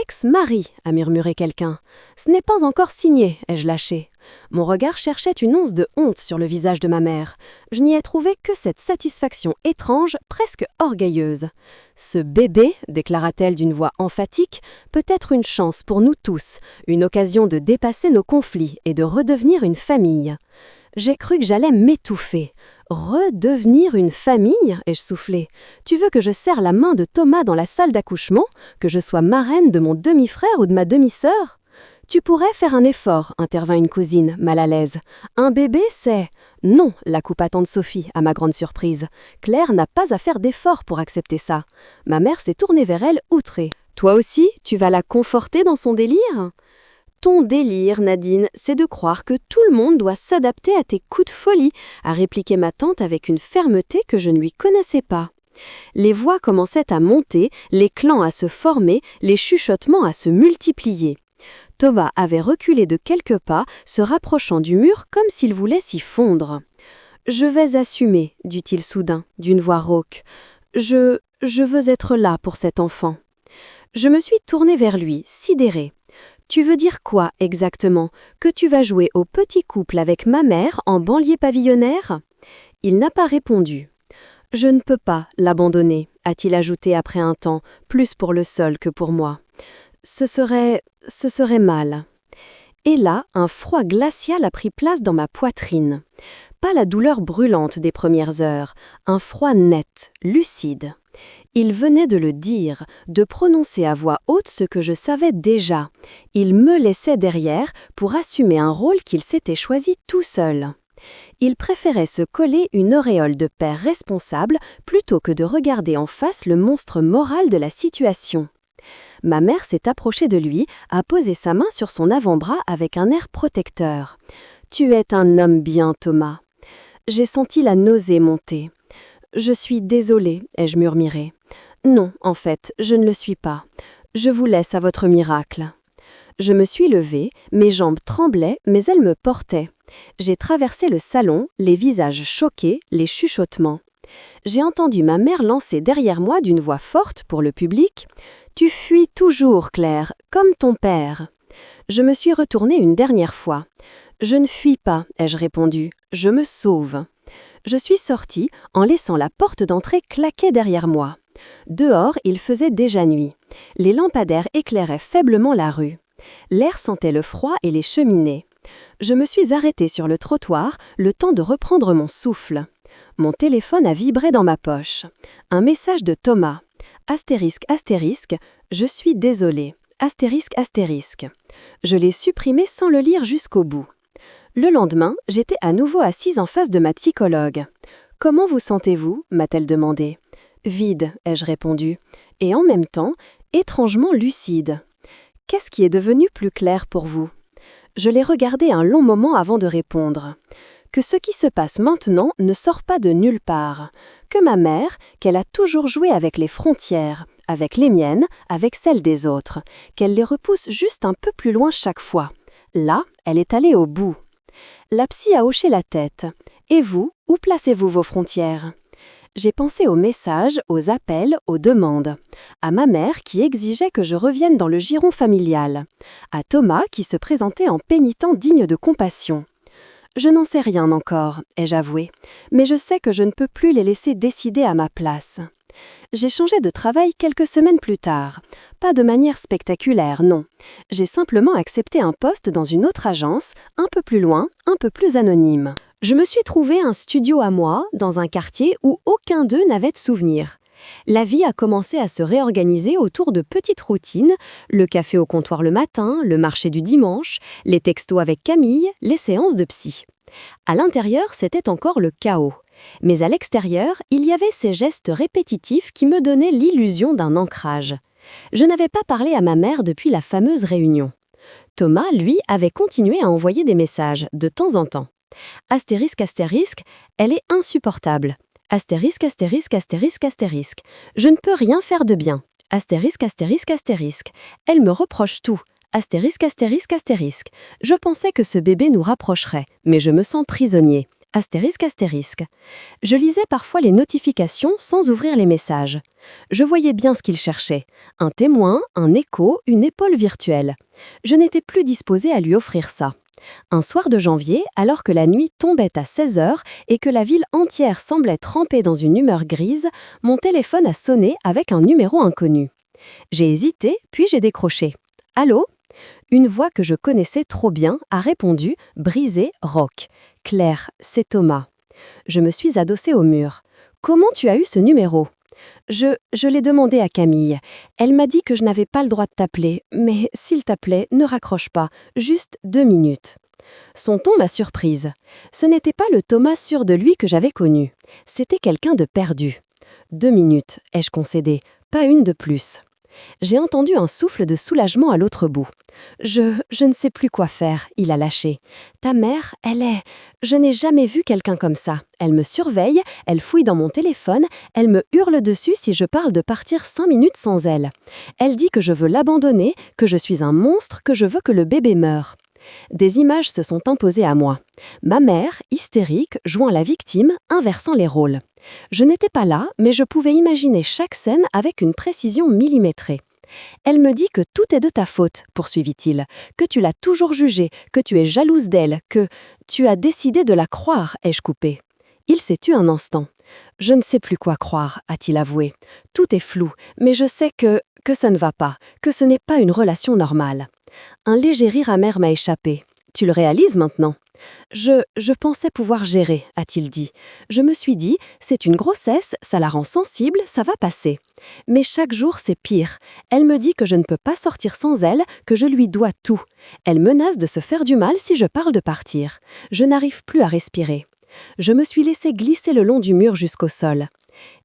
Ex-mari, a murmuré quelqu'un. Ce n'est pas encore signé, ai-je lâché. Mon regard cherchait une once de honte sur le visage de ma mère. Je n'y ai trouvé que cette satisfaction étrange, presque orgueilleuse. Ce bébé, déclara-t-elle d'une voix emphatique, peut être une chance pour nous tous, une occasion de dépasser nos conflits et de redevenir une famille. J'ai cru que j'allais m'étouffer. Redevenir une famille, ai-je soufflé. Tu veux que je serre la main de Thomas dans la salle d'accouchement, que je sois marraine de mon demi-frère ou de ma demi-sœur? Tu pourrais faire un effort, intervint une cousine, mal à l'aise. Un bébé, c'est... Non, la coupa tante Sophie, à ma grande surprise. Claire n'a pas à faire d'effort pour accepter ça. Ma mère s'est tournée vers elle, outrée. Toi aussi, tu vas la conforter dans son délire? Ton délire, Nadine, c'est de croire que tout le monde doit s'adapter à tes coups de folie, a répliqué ma tante avec une fermeté que je ne lui connaissais pas. Les voix commençaient à monter, les clans à se former, les chuchotements à se multiplier. Thomas avait reculé de quelques pas, se rapprochant du mur comme s'il voulait s'y fondre. « Je vais assumer, dit-il soudain, d'une voix rauque. Je veux être là pour cet enfant. » Je me suis tournée vers lui, sidérée. « Tu veux dire quoi exactement? Que tu vas jouer au petit couple avec ma mère en banlieue pavillonnaire ?» Il n'a pas répondu. « Je ne peux pas l'abandonner, a-t-il ajouté après un temps, plus pour le sol que pour moi. Ce serait mal. » Et là, un froid glacial a pris place dans ma poitrine. Pas la douleur brûlante des premières heures, un froid net, lucide. Il venait de le dire, de prononcer à voix haute ce que je savais déjà. Il me laissait derrière pour assumer un rôle qu'il s'était choisi tout seul. Il préférait se coller une auréole de père responsable plutôt que de regarder en face le monstre moral de la situation. Ma mère s'est approchée de lui, a posé sa main sur son avant-bras avec un air protecteur. « Tu es un homme bien, Thomas. » J'ai senti la nausée monter. « Je suis désolée, ai-je murmuré. « Non, en fait, je ne le suis pas. Je vous laisse à votre miracle. » Je me suis levée, mes jambes tremblaient, mais elles me portaient. J'ai traversé le salon, les visages choqués, les chuchotements. J'ai entendu ma mère lancer derrière moi d'une voix forte pour le public « Tu fuis toujours, Claire, comme ton père. » Je me suis retournée une dernière fois. « Je ne fuis pas, ai-je répondu, je me sauve. » Je suis sortie en laissant la porte d'entrée claquer derrière moi. Dehors, il faisait déjà nuit. Les lampadaires éclairaient faiblement la rue. L'air sentait le froid et les cheminées. Je me suis arrêtée sur le trottoir, le temps de reprendre mon souffle. Mon téléphone a vibré dans ma poche. Un message de Thomas. Astérisque, astérisque, je suis désolée. Astérisque, astérisque. Je l'ai supprimé sans le lire jusqu'au bout. Le lendemain, j'étais à nouveau assise en face de ma psychologue. « Comment vous sentez-vous » m'a-t-elle demandé. « Vide » ai-je répondu, et en même temps, étrangement lucide. Qu'est-ce qui est devenu plus clair pour vous? Je l'ai regardé un long moment avant de répondre. Que ce qui se passe maintenant ne sort pas de nulle part. Que ma mère, qu'elle a toujours joué avec les frontières, avec les miennes, avec celles des autres, qu'elle les repousse juste un peu plus loin chaque fois. Là, elle est allée au bout. La psy a hoché la tête. Et vous, où placez-vous vos frontières? J'ai pensé aux messages, aux appels, aux demandes. À ma mère qui exigeait que je revienne dans le giron familial. À Thomas qui se présentait en pénitent digne de compassion. Je n'en sais rien encore, ai-je avoué, mais je sais que je ne peux plus les laisser décider à ma place. J'ai changé de travail quelques semaines plus tard. Pas de manière spectaculaire, non. J'ai simplement accepté un poste dans une autre agence, un peu plus loin, un peu plus anonyme. Je me suis trouvé un studio à moi, dans un quartier où aucun d'eux n'avait de souvenir. La vie a commencé à se réorganiser autour de petites routines, le café au comptoir le matin, le marché du dimanche, les textos avec Camille, les séances de psy. À l'intérieur, c'était encore le chaos. Mais à l'extérieur, il y avait ces gestes répétitifs qui me donnaient l'illusion d'un ancrage. Je n'avais pas parlé à ma mère depuis la fameuse réunion. Thomas, lui, avait continué à envoyer des messages, de temps en temps. Astérisque, astérisque, elle est insupportable. Astérisque, astérisque, astérisque, astérisque. Je ne peux rien faire de bien. Astérisque, astérisque, astérisque. Elle me reproche tout. Astérisque, astérisque, astérisque. Je pensais que ce bébé nous rapprocherait, mais je me sens prisonnier. Astérisque, astérisque. Je lisais parfois les notifications sans ouvrir les messages. Je voyais bien ce qu'il cherchait. Un témoin, un écho, une épaule virtuelle. Je n'étais plus disposée à lui offrir ça. Un soir de janvier, alors que la nuit tombait à 16h et que la ville entière semblait trempée dans une humeur grise, mon téléphone a sonné avec un numéro inconnu. J'ai hésité, puis j'ai décroché. « Allô ?» Une voix que je connaissais trop bien a répondu, brisée, rauque. « Claire, c'est Thomas. » Je me suis adossée au mur. « Comment tu as eu ce numéro ?» Je l'ai demandé à Camille. Elle m'a dit que je n'avais pas le droit de t'appeler, mais s'il t'appelait, ne raccroche pas, juste 2 minutes. Son ton m'a surprise. Ce n'était pas le Thomas sûr de lui que j'avais connu. C'était quelqu'un de perdu. 2 minutes, ai-je concédé, pas une de plus. J'ai entendu un souffle de soulagement à l'autre bout. Je ne sais plus quoi faire, il a lâché. Ta mère, elle est... Je n'ai jamais vu quelqu'un comme ça. Elle me surveille, elle fouille dans mon téléphone, elle me hurle dessus si je parle de partir 5 minutes sans elle. Elle dit que je veux l'abandonner, que je suis un monstre, que je veux que le bébé meure. Des images se sont imposées à moi. Ma mère, hystérique, jouant la victime, inversant les rôles. Je n'étais pas là, mais je pouvais imaginer chaque scène avec une précision millimétrée. Elle me dit que tout est de ta faute, poursuivit-il, que tu l'as toujours jugée, que tu es jalouse d'elle, que tu as décidé de la croire, ai-je coupé. Il s'est tu un instant. Je ne sais plus quoi croire, a-t-il avoué. Tout est flou, mais je sais que ça ne va pas, que ce n'est pas une relation normale. Un léger rire amer m'a échappé. Tu le réalises maintenant ? Je pensais pouvoir gérer, a-t-il dit. Je me suis dit, c'est une grossesse, ça la rend sensible, ça va passer. Mais chaque jour, c'est pire. Elle me dit que je ne peux pas sortir sans elle, que je lui dois tout. Elle menace de se faire du mal si je parle de partir. Je n'arrive plus à respirer. Je me suis laissé glisser le long du mur jusqu'au sol.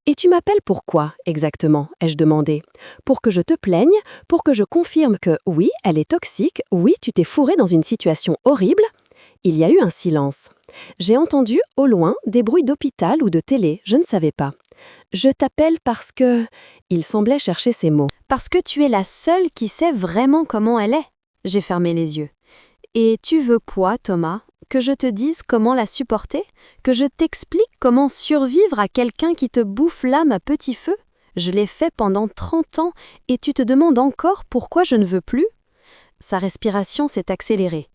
« Et tu m'appelles pourquoi, exactement ?» ai-je demandé. « Pour que je te plaigne, pour que je confirme que, oui, elle est toxique, oui, tu t'es fourré dans une situation horrible ?» Il y a eu un silence. J'ai entendu, au loin, des bruits d'hôpital ou de télé, je ne savais pas. « Je t'appelle parce que... » Il semblait chercher ses mots. « Parce que tu es la seule qui sait vraiment comment elle est. » J'ai fermé les yeux. « Et tu veux quoi, Thomas ? Que je te dise comment la supporter ? Que je t'explique comment survivre à quelqu'un qui te bouffe l'âme à petit feu ? Je l'ai fait pendant 30 ans et tu te demandes encore pourquoi je ne veux plus ? Sa respiration s'est accélérée.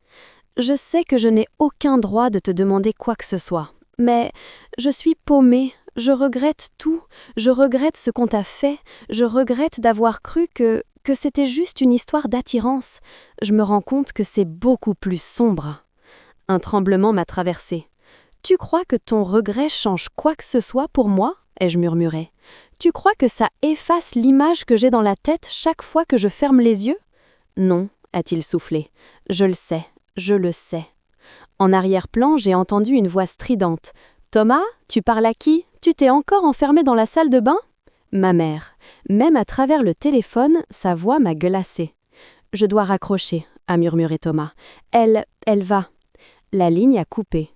Je sais que je n'ai aucun droit de te demander quoi que ce soit, mais je suis paumée, je regrette tout, je regrette ce qu'on t'a fait, je regrette d'avoir cru que c'était juste une histoire d'attirance. Je me rends compte que c'est beaucoup plus sombre. Un tremblement m'a traversée. « Tu crois que ton regret change quoi que ce soit pour moi ?» ai-je murmuré. « Tu crois que ça efface l'image que j'ai dans la tête chaque fois que je ferme les yeux ?»« Non, a-t-il soufflé. Je le sais, je le sais. En arrière-plan, j'ai entendu une voix stridente. « Thomas, tu parles à qui ? Tu t'es encore enfermé dans la salle de bain ?» Ma mère. Même à travers le téléphone, sa voix m'a glacée. Je dois raccrocher, a murmuré Thomas. Elle va. La ligne a coupé.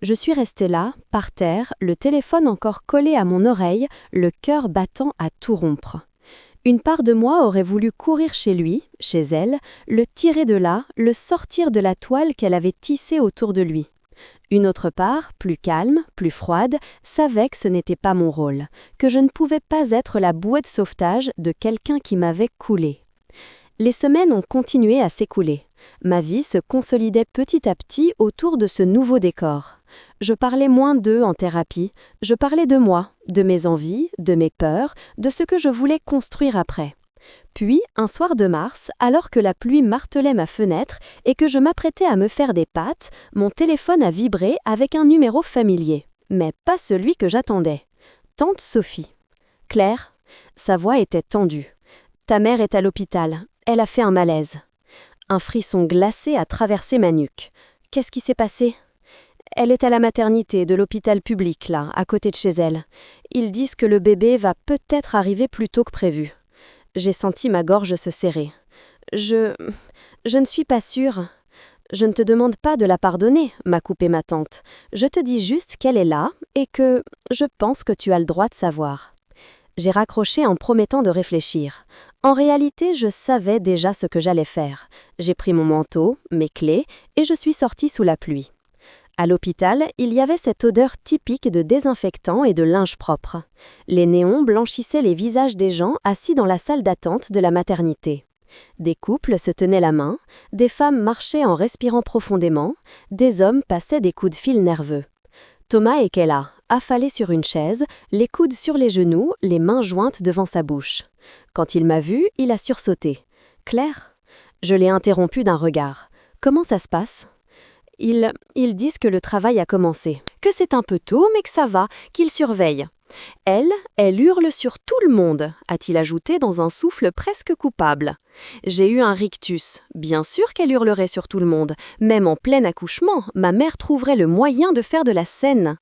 Je suis restée là, par terre, le téléphone encore collé à mon oreille, le cœur battant à tout rompre. Une part de moi aurait voulu courir chez lui, chez elle, le tirer de là, le sortir de la toile qu'elle avait tissée autour de lui. Une autre part, plus calme, plus froide, savait que ce n'était pas mon rôle, que je ne pouvais pas être la bouée de sauvetage de quelqu'un qui m'avait coulé. Les semaines ont continué à s'écouler. Ma vie se consolidait petit à petit autour de ce nouveau décor. Je parlais moins d'eux en thérapie, je parlais de moi, de mes envies, de mes peurs, de ce que je voulais construire après. Puis, un soir de mars, alors que la pluie martelait ma fenêtre et que je m'apprêtais à me faire des pâtes, mon téléphone a vibré avec un numéro familier. Mais pas celui que j'attendais. Tante Sophie. Claire, sa voix était tendue. Ta mère est à l'hôpital. Elle a fait un malaise. Un frisson glacé a traversé ma nuque. Qu'est-ce qui s'est passé ? Elle est à la maternité de l'hôpital public, là, à côté de chez elle. Ils disent que le bébé va peut-être arriver plus tôt que prévu. J'ai senti ma gorge se serrer. Je ne suis pas sûre. Je ne te demande pas de la pardonner, m'a coupé ma tante. Je te dis juste qu'elle est là et que je pense que tu as le droit de savoir. J'ai raccroché en promettant de réfléchir. En réalité, je savais déjà ce que j'allais faire. J'ai pris mon manteau, mes clés, et je suis sortie sous la pluie. À l'hôpital, il y avait cette odeur typique de désinfectant et de linge propre. Les néons blanchissaient les visages des gens assis dans la salle d'attente de la maternité. Des couples se tenaient la main, des femmes marchaient en respirant profondément, des hommes passaient des coups de fil nerveux. Thomas était là, affalé sur une chaise, les coudes sur les genoux, les mains jointes devant sa bouche. Quand il m'a vue, il a sursauté. « Claire ?» Je l'ai interrompu d'un regard. « Comment ça se passe ?» Ils disent que le travail a commencé, que c'est un peu tôt mais que ça va, qu'ils surveillent. Elle hurle sur tout le monde, a-t-il ajouté dans un souffle presque coupable. J'ai eu un rictus. Bien sûr qu'elle hurlerait sur tout le monde. Même en plein accouchement, ma mère trouverait le moyen de faire de la scène.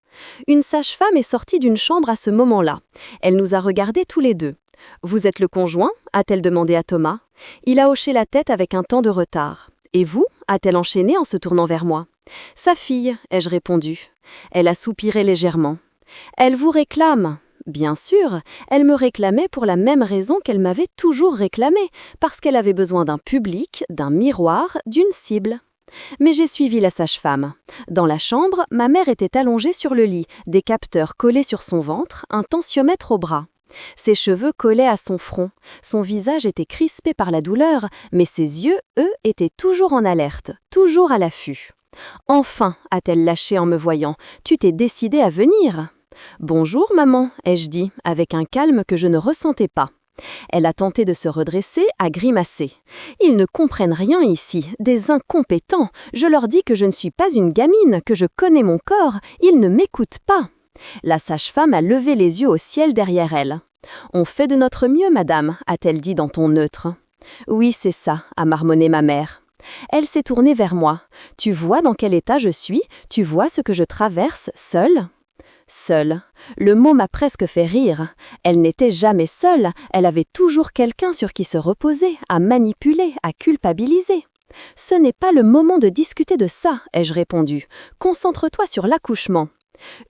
Une sage-femme est sortie d'une chambre à ce moment-là. Elle nous a regardés tous les deux. « Vous êtes le conjoint ?» a-t-elle demandé à Thomas. Il a hoché la tête avec un temps de retard. « Et vous ?» a-t-elle enchaîné en se tournant vers moi. « Sa fille », ai-je répondu. Elle a soupiré légèrement. « Elle vous réclame ?» Bien sûr, elle me réclamait pour la même raison qu'elle m'avait toujours réclamé, parce qu'elle avait besoin d'un public, d'un miroir, d'une cible. Mais j'ai suivi la sage-femme. Dans la chambre, ma mère était allongée sur le lit, des capteurs collés sur son ventre, un tensiomètre au bras. Ses cheveux collaient à son front, son visage était crispé par la douleur, mais ses yeux, eux, étaient toujours en alerte, toujours à l'affût. « Enfin !» a-t-elle lâché en me voyant, « tu t'es décidée à venir !»« Bonjour, maman !» ai-je dit, avec un calme que je ne ressentais pas. Elle a tenté de se redresser, a grimacé. « Ils ne comprennent rien ici, des incompétents. Je leur dis que je ne suis pas une gamine, que je connais mon corps. Ils ne m'écoutent pas. » La sage-femme a levé les yeux au ciel derrière elle. « On fait de notre mieux, madame », a-t-elle dit d'un ton neutre. « Oui, c'est ça », a marmonné ma mère. Elle s'est tournée vers moi. « Tu vois dans quel état je suis? Tu vois ce que je traverse, seule ?» Seule. Le mot m'a presque fait rire. Elle n'était jamais seule, elle avait toujours quelqu'un sur qui se reposer, à manipuler, à culpabiliser. « Ce n'est pas le moment de discuter de ça », ai-je répondu. « Concentre-toi sur l'accouchement. »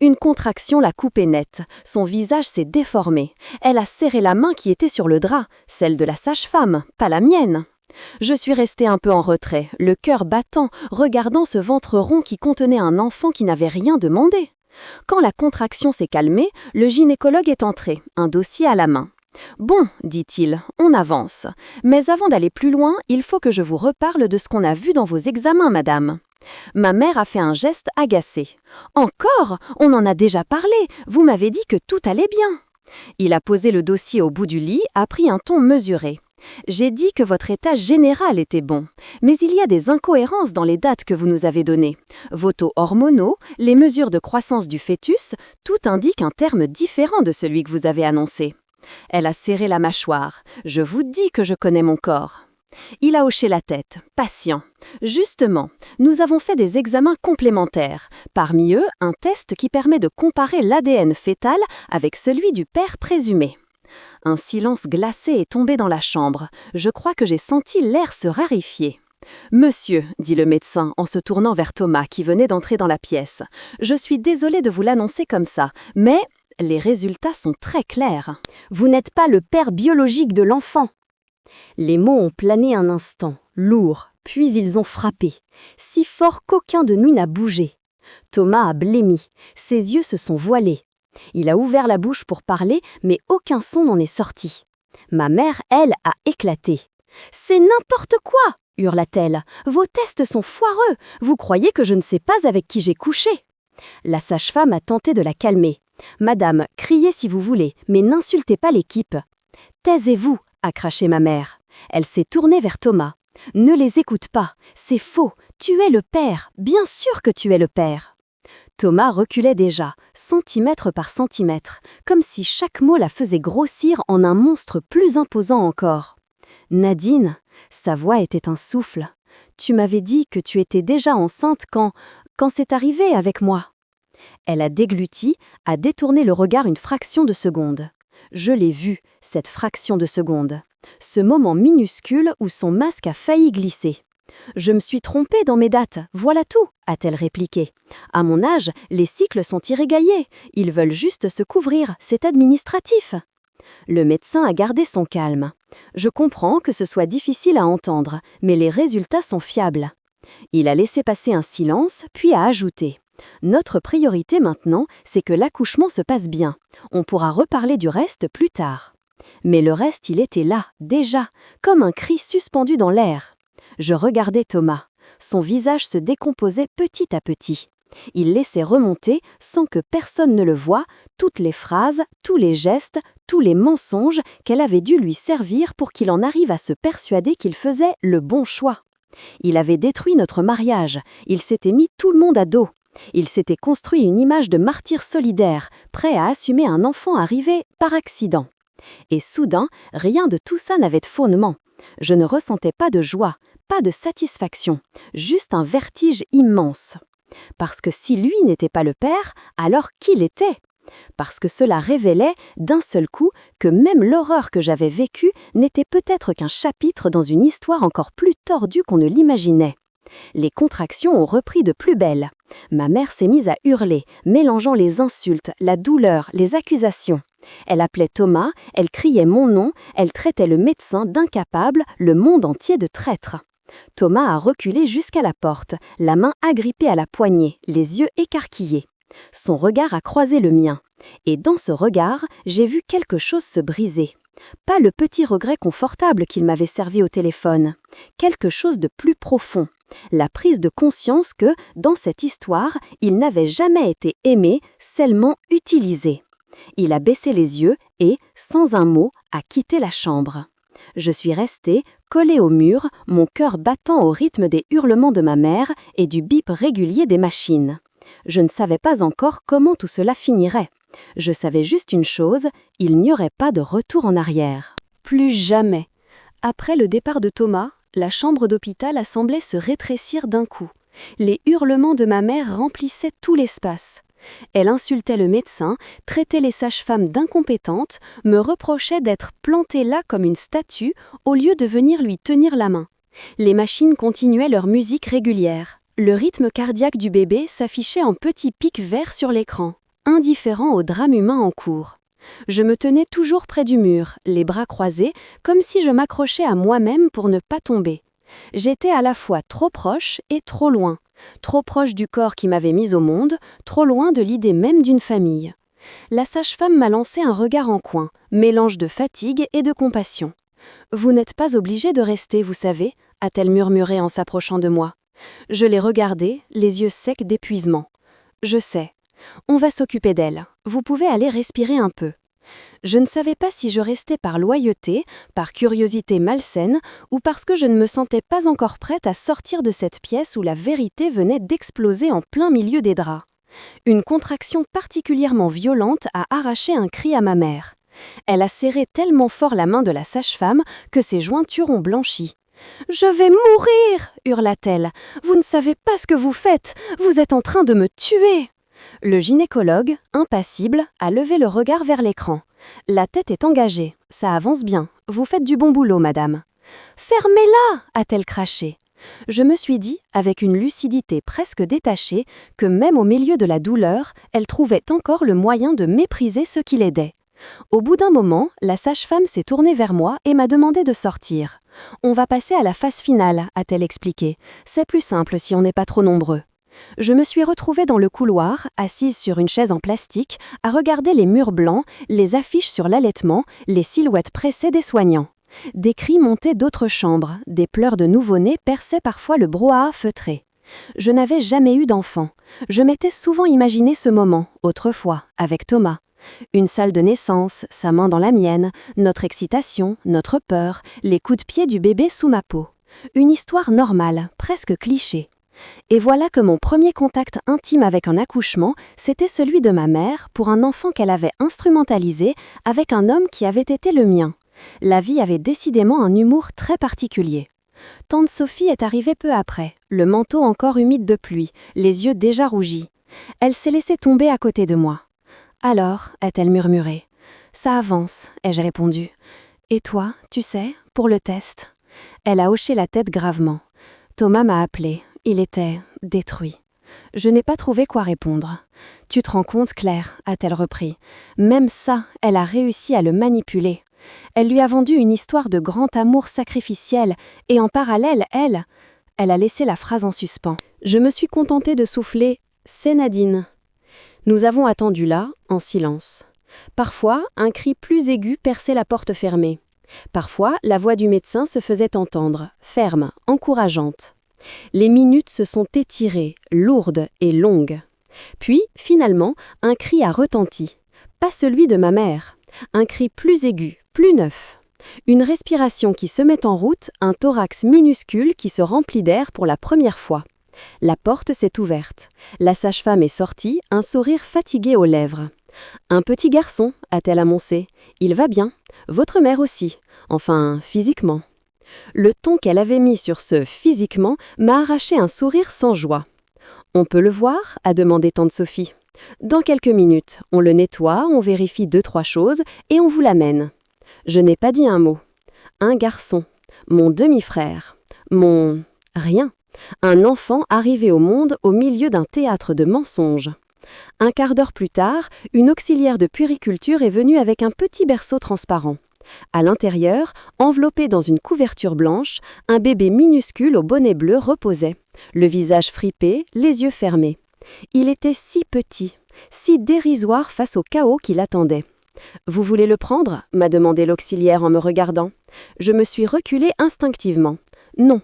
Une contraction l'a coupée net. Son visage s'est déformé. Elle a serré la main qui était sur le drap, celle de la sage-femme, pas la mienne. Je suis restée un peu en retrait, le cœur battant, regardant ce ventre rond qui contenait un enfant qui n'avait rien demandé. Quand la contraction s'est calmée, le gynécologue est entré, un dossier à la main. « Bon, dit-il, on avance. Mais avant d'aller plus loin, il faut que je vous reparle de ce qu'on a vu dans vos examens, madame. » Ma mère a fait un geste agacé. « Encore ? On en a déjà parlé. Vous m'avez dit que tout allait bien. » Il a posé le dossier au bout du lit, a pris un ton mesuré. « J'ai dit que votre état général était bon. Mais il y a des incohérences dans les dates que vous nous avez données. Vos taux hormonaux, les mesures de croissance du fœtus, tout indique un terme différent de celui que vous avez annoncé. » Elle a serré la mâchoire. « Je vous dis que je connais mon corps. » Il a hoché la tête, patient. « Justement, nous avons fait des examens complémentaires. Parmi eux, un test qui permet de comparer l'ADN fœtal avec celui du père présumé. » Un silence glacé est tombé dans la chambre. Je crois que j'ai senti l'air se raréfier. « Monsieur, » dit le médecin en se tournant vers Thomas qui venait d'entrer dans la pièce, « je suis désolé de vous l'annoncer comme ça, mais les résultats sont très clairs. Vous n'êtes pas le père biologique de l'enfant. » Les mots ont plané un instant, lourds, puis ils ont frappé, si fort qu'aucun de nous n'a bougé. Thomas a blêmi, ses yeux se sont voilés. Il a ouvert la bouche pour parler, mais aucun son n'en est sorti. Ma mère, elle, a éclaté. « C'est n'importe quoi !» hurla-t-elle. « Vos tests sont foireux. Vous croyez que je ne sais pas avec qui j'ai couché ?» La sage-femme a tenté de la calmer. « Madame, criez si vous voulez, mais n'insultez pas l'équipe. »« Taisez-vous !» a craché ma mère. Elle s'est tournée vers Thomas. « Ne les écoute pas, c'est faux. Tu es le père, bien sûr que tu es le père. » Thomas reculait déjà, centimètre par centimètre, comme si chaque mot la faisait grossir en un monstre plus imposant encore. « Nadine !» Sa voix était un souffle. « Tu m'avais dit que tu étais déjà enceinte quand c'est arrivé avec moi. » Elle a dégluti, a détourné le regard une fraction de seconde. Je l'ai vue, cette fraction de seconde. Ce moment minuscule où son masque a failli glisser. « Je me suis trompée dans mes dates, voilà tout », a-t-elle répliqué. « À mon âge, les cycles sont irréguliers. Ils veulent juste se couvrir, c'est administratif. » Le médecin a gardé son calme. Je comprends que ce soit difficile à entendre, mais les résultats sont fiables. Il a laissé passer un silence, puis a ajouté. Notre priorité maintenant, c'est que l'accouchement se passe bien. On pourra reparler du reste plus tard. Mais le reste, il était là, déjà, comme un cri suspendu dans l'air. Je regardais Thomas. Son visage se décomposait petit à petit. Il laissait remonter, sans que personne ne le voie, toutes les phrases, tous les gestes, tous les mensonges qu'elle avait dû lui servir pour qu'il en arrive à se persuader qu'il faisait le bon choix. Il avait détruit notre mariage, il s'était mis tout le monde à dos. Il s'était construit une image de martyr solidaire, prêt à assumer un enfant arrivé par accident. Et soudain, rien de tout ça n'avait de fondement. Je ne ressentais pas de joie, pas de satisfaction, juste un vertige immense. Parce que si lui n'était pas le père, alors qui l'était ? Parce que cela révélait, d'un seul coup, que même l'horreur que j'avais vécue n'était peut-être qu'un chapitre dans une histoire encore plus tordue qu'on ne l'imaginait. Les contractions ont repris de plus belle. Ma mère s'est mise à hurler, mélangeant les insultes, la douleur, les accusations. Elle appelait Thomas, elle criait mon nom, elle traitait le médecin d'incapable, le monde entier de traître. Thomas a reculé jusqu'à la porte, la main agrippée à la poignée, les yeux écarquillés. Son regard a croisé le mien. Et dans ce regard, j'ai vu quelque chose se briser. Pas le petit regret confortable qu'il m'avait servi au téléphone. Quelque chose de plus profond. La prise de conscience que, dans cette histoire, il n'avait jamais été aimé, seulement utilisé. Il a baissé les yeux et, sans un mot, a quitté la chambre. Je suis restée, collée au mur, mon cœur battant au rythme des hurlements de ma mère et du bip régulier des machines. Je ne savais pas encore comment tout cela finirait. Je savais juste une chose, il n'y aurait pas de retour en arrière. Plus jamais. Après le départ de Thomas, la chambre d'hôpital a semblé se rétrécir d'un coup. Les hurlements de ma mère remplissaient tout l'espace. Elle insultait le médecin, traitait les sages-femmes d'incompétentes, me reprochait d'être plantée là comme une statue au lieu de venir lui tenir la main. Les machines continuaient leur musique régulière. Le rythme cardiaque du bébé s'affichait en petits pics verts sur l'écran, indifférent au drame humain en cours. Je me tenais toujours près du mur, les bras croisés, comme si je m'accrochais à moi-même pour ne pas tomber. J'étais à la fois trop proche et trop loin. Trop proche du corps qui m'avait mise au monde, trop loin de l'idée même d'une famille. La sage-femme m'a lancé un regard en coin, mélange de fatigue et de compassion. « Vous n'êtes pas obligé de rester, vous savez », a-t-elle murmuré en s'approchant de moi. Je l'ai regardée, les yeux secs d'épuisement. « Je sais. On va s'occuper d'elle. Vous pouvez aller respirer un peu. » Je ne savais pas si je restais par loyauté, par curiosité malsaine, ou parce que je ne me sentais pas encore prête à sortir de cette pièce où la vérité venait d'exploser en plein milieu des draps. Une contraction particulièrement violente a arraché un cri à ma mère. Elle a serré tellement fort la main de la sage-femme que ses jointures ont blanchi. « Je vais mourir !» hurla-t-elle. « Vous ne savez pas ce que vous faites, vous êtes en train de me tuer !» Le gynécologue, impassible, a levé le regard vers l'écran. La tête est engagée, ça avance bien, vous faites du bon boulot, madame. Fermez-la, a-t-elle craché. Je me suis dit, avec une lucidité presque détachée, que même au milieu de la douleur, elle trouvait encore le moyen de mépriser ceux qui l'aidaient. Au bout d'un moment, la sage-femme s'est tournée vers moi et m'a demandé de sortir. On va passer à la phase finale, a-t-elle expliqué. C'est plus simple si on n'est pas trop nombreux. Je me suis retrouvée dans le couloir, assise sur une chaise en plastique, à regarder les murs blancs, les affiches sur l'allaitement, les silhouettes pressées des soignants. Des cris montaient d'autres chambres, des pleurs de nouveau-nés perçaient parfois le brouhaha feutré. Je n'avais jamais eu d'enfant. Je m'étais souvent imaginé ce moment, autrefois, avec Thomas. Une salle de naissance, sa main dans la mienne, notre excitation, notre peur, les coups de pied du bébé sous ma peau. Une histoire normale, presque cliché. Et voilà que mon premier contact intime avec un accouchement, c'était celui de ma mère pour un enfant qu'elle avait instrumentalisé avec un homme qui avait été le mien. La vie avait décidément un humour très particulier. Tante Sophie est arrivée peu après, le manteau encore humide de pluie, les yeux déjà rougis. Elle s'est laissée tomber à côté de moi. « Alors » a-t-elle murmuré. « Ça avance » ai-je répondu. « Et toi, tu sais, pour le test ?» Elle a hoché la tête gravement. Thomas m'a appelé. Il était détruit. Je n'ai pas trouvé quoi répondre. « Tu te rends compte, Claire » a-t-elle repris. Même ça, elle a réussi à le manipuler. Elle lui a vendu une histoire de grand amour sacrificiel et en parallèle, elle a laissé la phrase en suspens. Je me suis contentée de souffler « C'est Nadine ». Nous avons attendu là, en silence. Parfois, un cri plus aigu perçait la porte fermée. Parfois, la voix du médecin se faisait entendre, ferme, encourageante. Les minutes se sont étirées, lourdes et longues. Puis, finalement, un cri a retenti. Pas celui de ma mère. Un cri plus aigu, plus neuf. Une respiration qui se met en route, un thorax minuscule qui se remplit d'air pour la première fois. La porte s'est ouverte. La sage-femme est sortie, un sourire fatigué aux lèvres. « Un petit garçon » a-t-elle annoncé. « Il va bien. Votre mère aussi. Enfin, physiquement. » Le ton qu'elle avait mis sur ce « physiquement » m'a arraché un sourire sans joie. « On peut le voir » a demandé tante Sophie. « Dans quelques minutes, on le nettoie, on vérifie 2-3 choses et on vous l'amène. » Je n'ai pas dit un mot. Un garçon. Mon demi-frère. Mon... rien. Un enfant arrivé au monde au milieu d'un théâtre de mensonges. Un quart d'heure plus tard, une auxiliaire de puériculture est venue avec un petit berceau transparent. À l'intérieur, enveloppé dans une couverture blanche, un bébé minuscule au bonnet bleu reposait, le visage fripé, les yeux fermés. Il était si petit, si dérisoire face au chaos qui l'attendait. « Vous voulez le prendre » m'a demandé l'auxiliaire en me regardant. Je me suis reculée instinctivement. « Non. »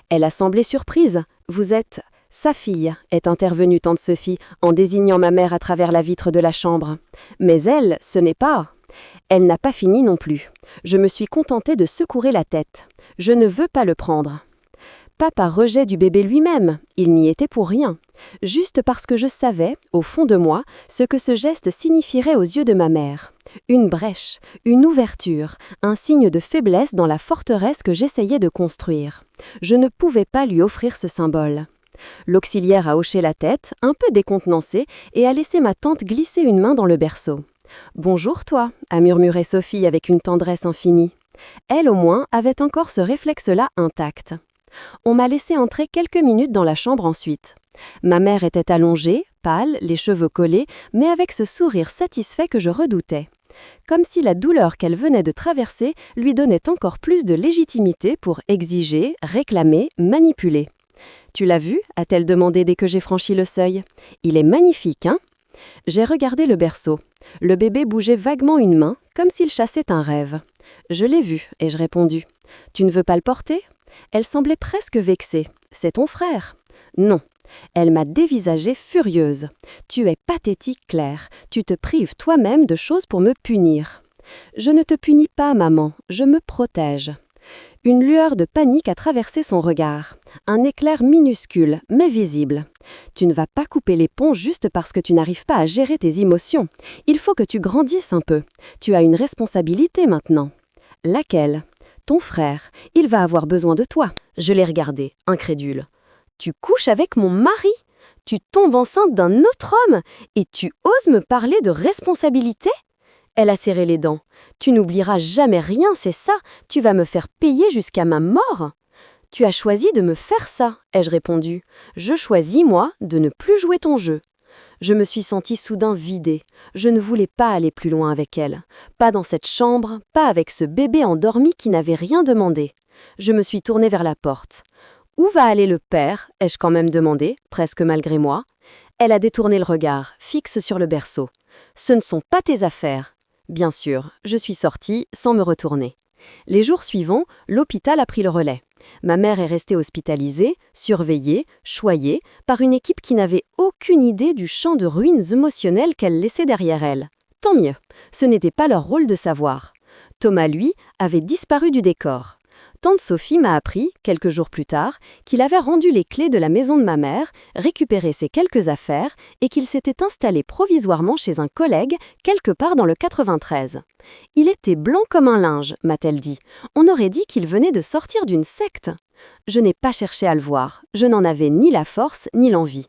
Elle a semblé surprise. « Vous êtes... » « Sa fille » est intervenue tante Sophie en désignant ma mère à travers la vitre de la chambre. Mais elle, ce n'est pas... Elle n'a pas fini non plus. Je me suis contentée de secouer la tête. Je ne veux pas le prendre. Pas par rejet du bébé lui-même, il n'y était pour rien. Juste parce que je savais, au fond de moi, ce que ce geste signifierait aux yeux de ma mère. Une brèche, une ouverture, un signe de faiblesse dans la forteresse que j'essayais de construire. Je ne pouvais pas lui offrir ce symbole. L'auxiliaire a hoché la tête, un peu décontenancée, et a laissé ma tante glisser une main dans le berceau. « Bonjour toi » a murmuré Sophie avec une tendresse infinie. Elle au moins avait encore ce réflexe-là intact. On m'a laissé entrer quelques minutes dans la chambre ensuite. Ma mère était allongée, pâle, les cheveux collés, mais avec ce sourire satisfait que je redoutais. Comme si la douleur qu'elle venait de traverser lui donnait encore plus de légitimité pour exiger, réclamer, manipuler. « Tu l'as vu » a-t-elle demandé dès que j'ai franchi le seuil. « Il est magnifique, hein ?» J'ai regardé le berceau. Le bébé bougeait vaguement une main, comme s'il chassait un rêve. Je l'ai vu, ai-je répondu. « Tu ne veux pas le porter ?» Elle semblait presque vexée. « C'est ton frère ?» « Non. » Elle m'a dévisagée furieuse. « Tu es pathétique, Claire. Tu te prives toi-même de choses pour me punir. » « Je ne te punis pas, maman. Je me protège. » Une lueur de panique a traversé son regard. Un éclair minuscule, mais visible. « Tu ne vas pas couper les ponts juste parce que tu n'arrives pas à gérer tes émotions. Il faut que tu grandisses un peu. Tu as une responsabilité maintenant. » « Laquelle ? » « Ton frère. Il va avoir besoin de toi. » Je l'ai regardé, incrédule. « Tu couches avec mon mari ? Tu tombes enceinte d'un autre homme ? Et tu oses me parler de responsabilité ? Elle a serré les dents. Tu n'oublieras jamais rien, c'est ça? Tu vas me faire payer jusqu'à ma mort? Tu as choisi de me faire ça, ai-je répondu. Je choisis, moi, de ne plus jouer ton jeu. Je me suis sentie soudain vidée. Je ne voulais pas aller plus loin avec elle. Pas dans cette chambre, pas avec ce bébé endormi qui n'avait rien demandé. Je me suis tournée vers la porte. Où va aller le père? Ai-je quand même demandé, presque malgré moi. Elle a détourné le regard, fixe sur le berceau. Ce ne sont pas tes affaires. Bien sûr, je suis sortie sans me retourner. Les jours suivants, l'hôpital a pris le relais. Ma mère est restée hospitalisée, surveillée, choyée, par une équipe qui n'avait aucune idée du champ de ruines émotionnelles qu'elle laissait derrière elle. Tant mieux, ce n'était pas leur rôle de savoir. Thomas, lui, avait disparu du décor. Tante Sophie m'a appris, quelques jours plus tard, qu'il avait rendu les clés de la maison de ma mère, récupéré ses quelques affaires et qu'il s'était installé provisoirement chez un collègue quelque part dans le 93. Il était blanc comme un linge, m'a-t-elle dit. On aurait dit qu'il venait de sortir d'une secte. Je n'ai pas cherché à le voir. Je n'en avais ni la force ni l'envie.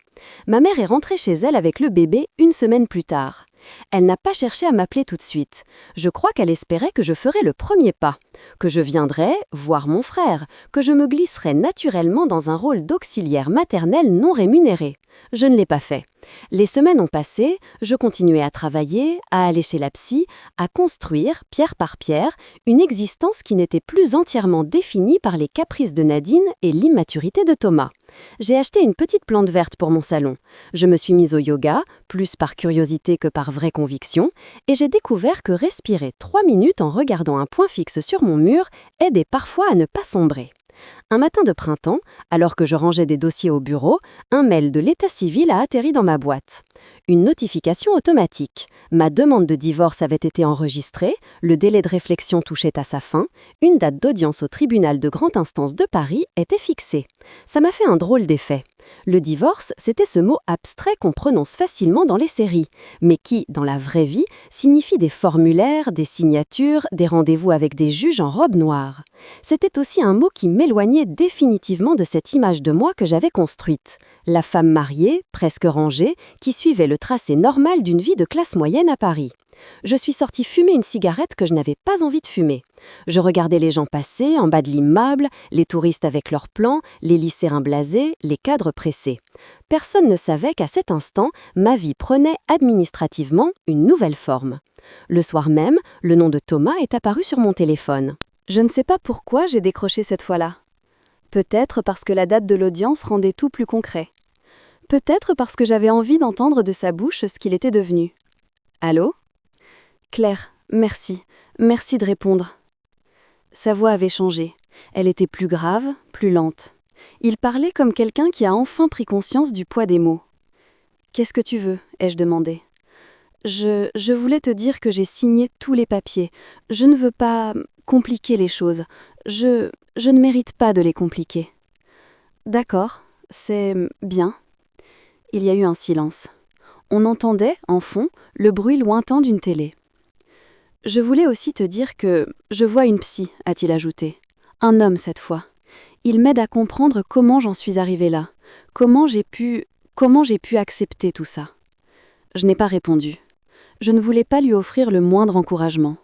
Ma mère est rentrée chez elle avec le bébé une semaine plus tard. Elle n'a pas cherché à m'appeler tout de suite. Je crois qu'elle espérait que je ferais le premier pas, que je viendrais voir mon frère, que je me glisserais naturellement dans un rôle d'auxiliaire maternelle non rémunéré. Je ne l'ai pas fait. Les semaines ont passé, je continuais à travailler, à aller chez la psy, à construire, pierre par pierre, une existence qui n'était plus entièrement définie par les caprices de Nadine et l'immaturité de Thomas. J'ai acheté une petite plante verte pour mon salon. Je me suis mise au yoga, plus par curiosité que par vraie conviction, et j'ai découvert que respirer 3 minutes en regardant un point fixe sur mon mur aidait parfois à ne pas sombrer. Un matin de printemps, alors que je rangeais des dossiers au bureau, un mail de l'état civil a atterri dans ma boîte. Une notification automatique. Ma demande de divorce avait été enregistrée, le délai de réflexion touchait à sa fin, une date d'audience au tribunal de grande instance de Paris était fixée. Ça m'a fait un drôle d'effet. Le divorce, c'était ce mot abstrait qu'on prononce facilement dans les séries, mais qui, dans la vraie vie, signifie des formulaires, des signatures, des rendez-vous avec des juges en robe noire. C'était aussi un mot qui m'éloignait définitivement de cette image de moi que j'avais construite. La femme mariée, presque rangée, qui suivait le tracé normal d'une vie de classe moyenne à Paris. Je suis sortie fumer une cigarette que je n'avais pas envie de fumer. Je regardais les gens passer en bas de l'immeuble, les touristes avec leurs plans, les lycéens blasés, les cadres pressés. Personne ne savait qu'à cet instant, ma vie prenait administrativement une nouvelle forme. Le soir même, le nom de Thomas est apparu sur mon téléphone. Je ne sais pas pourquoi j'ai décroché cette fois-là. Peut-être parce que la date de l'audience rendait tout plus concret. Peut-être parce que j'avais envie d'entendre de sa bouche ce qu'il était devenu. Allô ? Claire, merci. Merci de répondre. Sa voix avait changé. Elle était plus grave, plus lente. Il parlait comme quelqu'un qui a enfin pris conscience du poids des mots. « Qu'est-ce que tu veux ?» ai-je demandé. Je voulais te dire que j'ai signé tous les papiers. Je ne veux pas compliquer les choses. Je ne mérite pas de les compliquer. D'accord, c'est bien. Il y a eu un silence. On entendait, en fond, le bruit lointain d'une télé. Je voulais aussi te dire que je vois une psy, a-t-il ajouté. Un homme cette fois. Il m'aide à comprendre comment j'en suis arrivée là. Comment j'ai pu accepter tout ça. Je n'ai pas répondu. Je ne voulais pas lui offrir le moindre encouragement.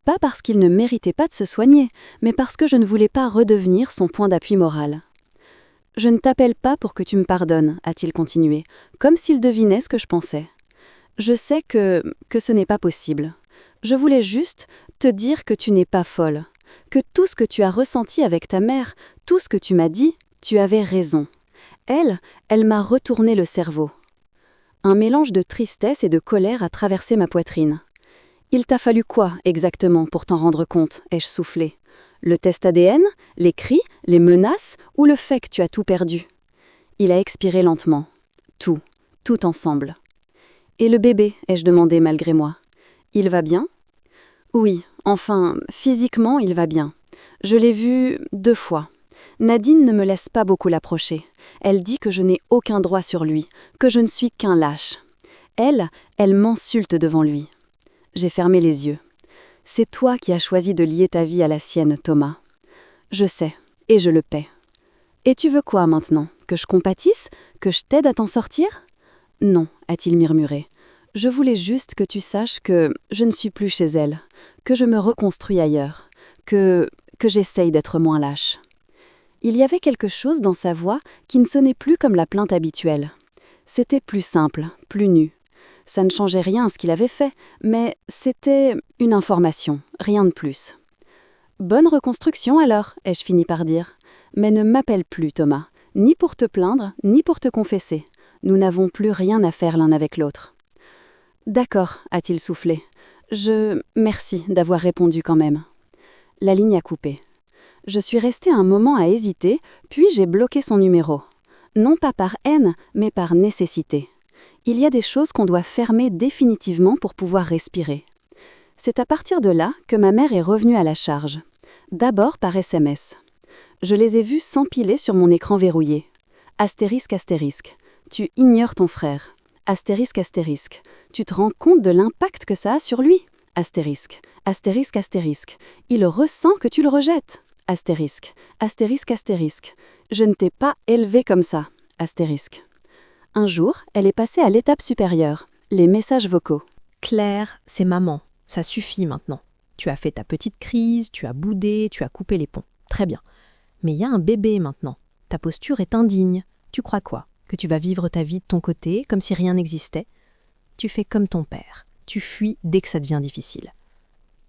Pas parce qu'il ne méritait pas de se soigner, mais parce que je ne voulais pas redevenir son point d'appui moral. « Je ne t'appelle pas pour que tu me pardonnes », a-t-il continué, comme s'il devinait ce que je pensais. « Je sais que ce n'est pas possible. Je voulais juste te dire que tu n'es pas folle, que tout ce que tu as ressenti avec ta mère, tout ce que tu m'as dit, tu avais raison. Elle m'a retourné le cerveau. » Un mélange de tristesse et de colère a traversé ma poitrine. « Il t'a fallu quoi, exactement, pour t'en rendre compte ?» ai-je soufflé. « Le test ADN, les cris, les menaces ou le fait que tu as tout perdu ?» Il a expiré lentement. Tout ensemble. « Et le bébé ?» ai-je demandé malgré moi. « Il va bien ?» Oui, enfin, physiquement, il va bien. Je l'ai vu 2 fois. Nadine ne me laisse pas beaucoup l'approcher. Elle dit que je n'ai aucun droit sur lui, que je ne suis qu'un lâche. Elle m'insulte devant lui. J'ai fermé les yeux. C'est toi qui as choisi de lier ta vie à la sienne, Thomas. Je sais, et je le paie. Et tu veux quoi maintenant ? Que je compatisse ? Que je t'aide à t'en sortir ? Non, a-t-il murmuré. Je voulais juste que tu saches que je ne suis plus chez elle, que je me reconstruis ailleurs, que j'essaye d'être moins lâche. Il y avait quelque chose dans sa voix qui ne sonnait plus comme la plainte habituelle. C'était plus simple, plus nu. Ça ne changeait rien à ce qu'il avait fait, mais c'était une information, rien de plus. Bonne reconstruction alors, ai-je fini par dire. Mais ne m'appelle plus, Thomas, ni pour te plaindre, ni pour te confesser. Nous n'avons plus rien à faire l'un avec l'autre. D'accord, a-t-il soufflé. Merci d'avoir répondu quand même. La ligne a coupé. Je suis restée un moment à hésiter, puis j'ai bloqué son numéro. Non pas par haine, mais par nécessité. Il y a des choses qu'on doit fermer définitivement pour pouvoir respirer. C'est à partir de là que ma mère est revenue à la charge. D'abord par SMS. Je les ai vus s'empiler sur mon écran verrouillé. Astérisque, astérisque. Tu ignores ton frère. Astérisque, astérisque. Tu te rends compte de l'impact que ça a sur lui. Astérisque, astérisque, astérisque. Il ressent que tu le rejettes. Astérisque, astérisque, astérisque. Je ne t'ai pas élevé comme ça. Astérisque. Un jour, elle est passée à l'étape supérieure, les messages vocaux. Claire, c'est maman. Ça suffit maintenant. Tu as fait ta petite crise, tu as boudé, tu as coupé les ponts. Très bien. Mais il y a un bébé maintenant. Ta posture est indigne. Tu crois quoi? Que tu vas vivre ta vie de ton côté, comme si rien n'existait? Tu fais comme ton père. Tu fuis dès que ça devient difficile.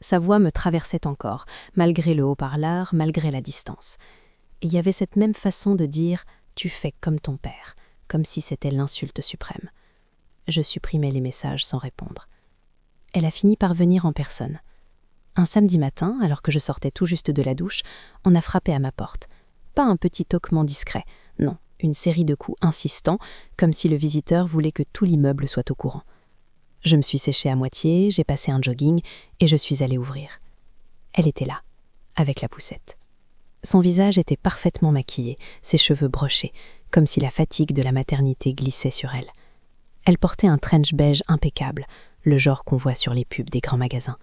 Sa voix me traversait encore, malgré le haut-parleur, malgré la distance. Et il y avait cette même façon de dire « tu fais comme ton père », comme si c'était l'insulte suprême. Je supprimais les messages sans répondre. Elle a fini par venir en personne. Un samedi matin, alors que je sortais tout juste de la douche, on a frappé à ma porte. Pas un petit toquement discret, non, une série de coups insistants, comme si le visiteur voulait que tout l'immeuble soit au courant. Je me suis séchée à moitié, j'ai passé un jogging et je suis allée ouvrir. Elle était là, avec la poussette. Son visage était parfaitement maquillé, ses cheveux brochés, comme si la fatigue de la maternité glissait sur elle. Elle portait un trench beige impeccable, le genre qu'on voit sur les pubs des grands magasins.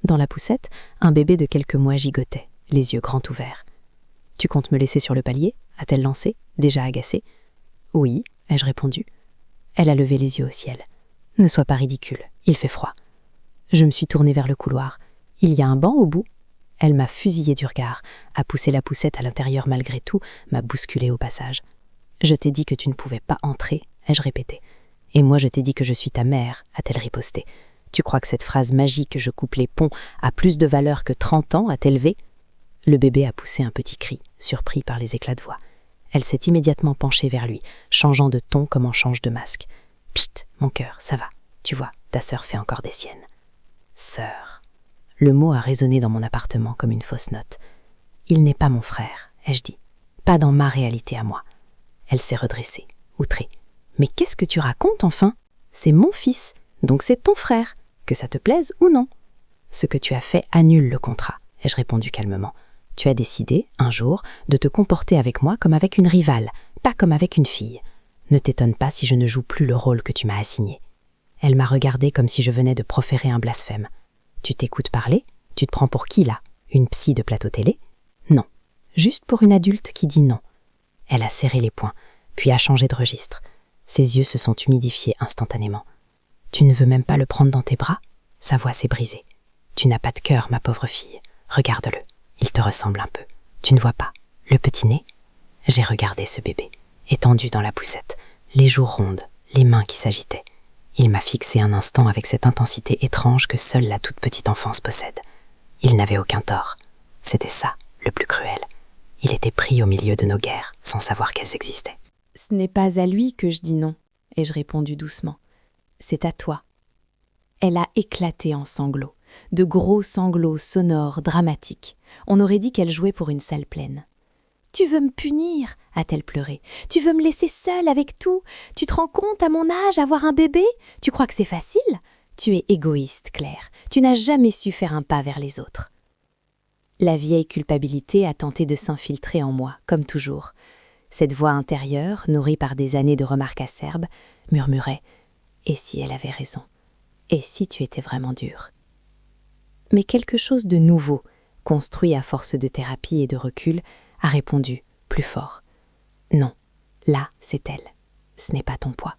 Dans la poussette, un bébé de quelques mois gigotait, les yeux grands ouverts. « Tu comptes me laisser sur le palier » a-t-elle lancé, déjà agacée. « Oui » ai-je répondu. Elle a levé les yeux au ciel. « Ne sois pas ridicule, il fait froid. » Je me suis tournée vers le couloir. « Il y a un banc au bout ?» Elle m'a fusillé du regard, a poussé la poussette à l'intérieur malgré tout, m'a bousculée au passage. « Je t'ai dit que tu ne pouvais pas entrer » ai-je répété. « Et moi je t'ai dit que je suis ta mère » a-t-elle riposté. « Tu crois que cette phrase magique « je coupe les ponts » a plus de valeur que 30 ans a-t-elle élevé ?» Le bébé a poussé un petit cri, surpris par les éclats de voix. Elle s'est immédiatement penchée vers lui, changeant de ton comme on change de masque. « Psst, mon cœur, ça va. Tu vois, ta sœur fait encore des siennes. » Sœur. Le mot a résonné dans mon appartement comme une fausse note. « Il n'est pas mon frère, ai-je dit. Pas dans ma réalité à moi. » Elle s'est redressée, outrée. « Mais qu'est-ce que tu racontes enfin? C'est mon fils, donc c'est ton frère, que ça te plaise ou non. » Ce que tu as fait annule le contrat, ai-je répondu calmement. Tu as décidé, un jour, de te comporter avec moi comme avec une rivale, pas comme avec une fille. Ne t'étonne pas si je ne joue plus le rôle que tu m'as assigné. Elle m'a regardé comme si je venais de proférer un blasphème. Tu t'écoutes parler? Tu te prends pour qui, là? Une psy de plateau télé? Non. Juste pour une adulte qui dit non. Elle a serré les poings, puis a changé de registre. Ses yeux se sont humidifiés instantanément. Tu ne veux même pas le prendre dans tes bras? Sa voix s'est brisée. Tu n'as pas de cœur, ma pauvre fille. Regarde-le. Il te ressemble un peu. Tu ne vois pas? Le petit nez? J'ai regardé ce bébé, étendu dans la poussette, les joues rondes, les mains qui s'agitaient. Il m'a fixé un instant avec cette intensité étrange que seule la toute petite enfance possède. Il n'avait aucun tort. C'était ça, le plus cruel. Il était pris au milieu de nos guerres, sans savoir qu'elles existaient. « Ce n'est pas à lui que je dis non, » ai-je répondu doucement. « C'est à toi. » Elle a éclaté en sanglots, de gros sanglots sonores, dramatiques. On aurait dit qu'elle jouait pour une salle pleine. « Tu veux me punir ?» a-t-elle pleuré. « Tu veux me laisser seule avec tout? Tu te rends compte, à mon âge, avoir un bébé? Tu crois que c'est facile? Tu es égoïste, Claire. Tu n'as jamais su faire un pas vers les autres. » La vieille culpabilité a tenté de s'infiltrer en moi, comme toujours. Cette voix intérieure, nourrie par des années de remarques acerbes, murmurait « Et si elle avait raison? Et si tu étais vraiment dur ?» Mais quelque chose de nouveau, construit à force de thérapie et de recul, a répondu, plus fort. « Non, là, c'est elle. Ce n'est pas ton poids. »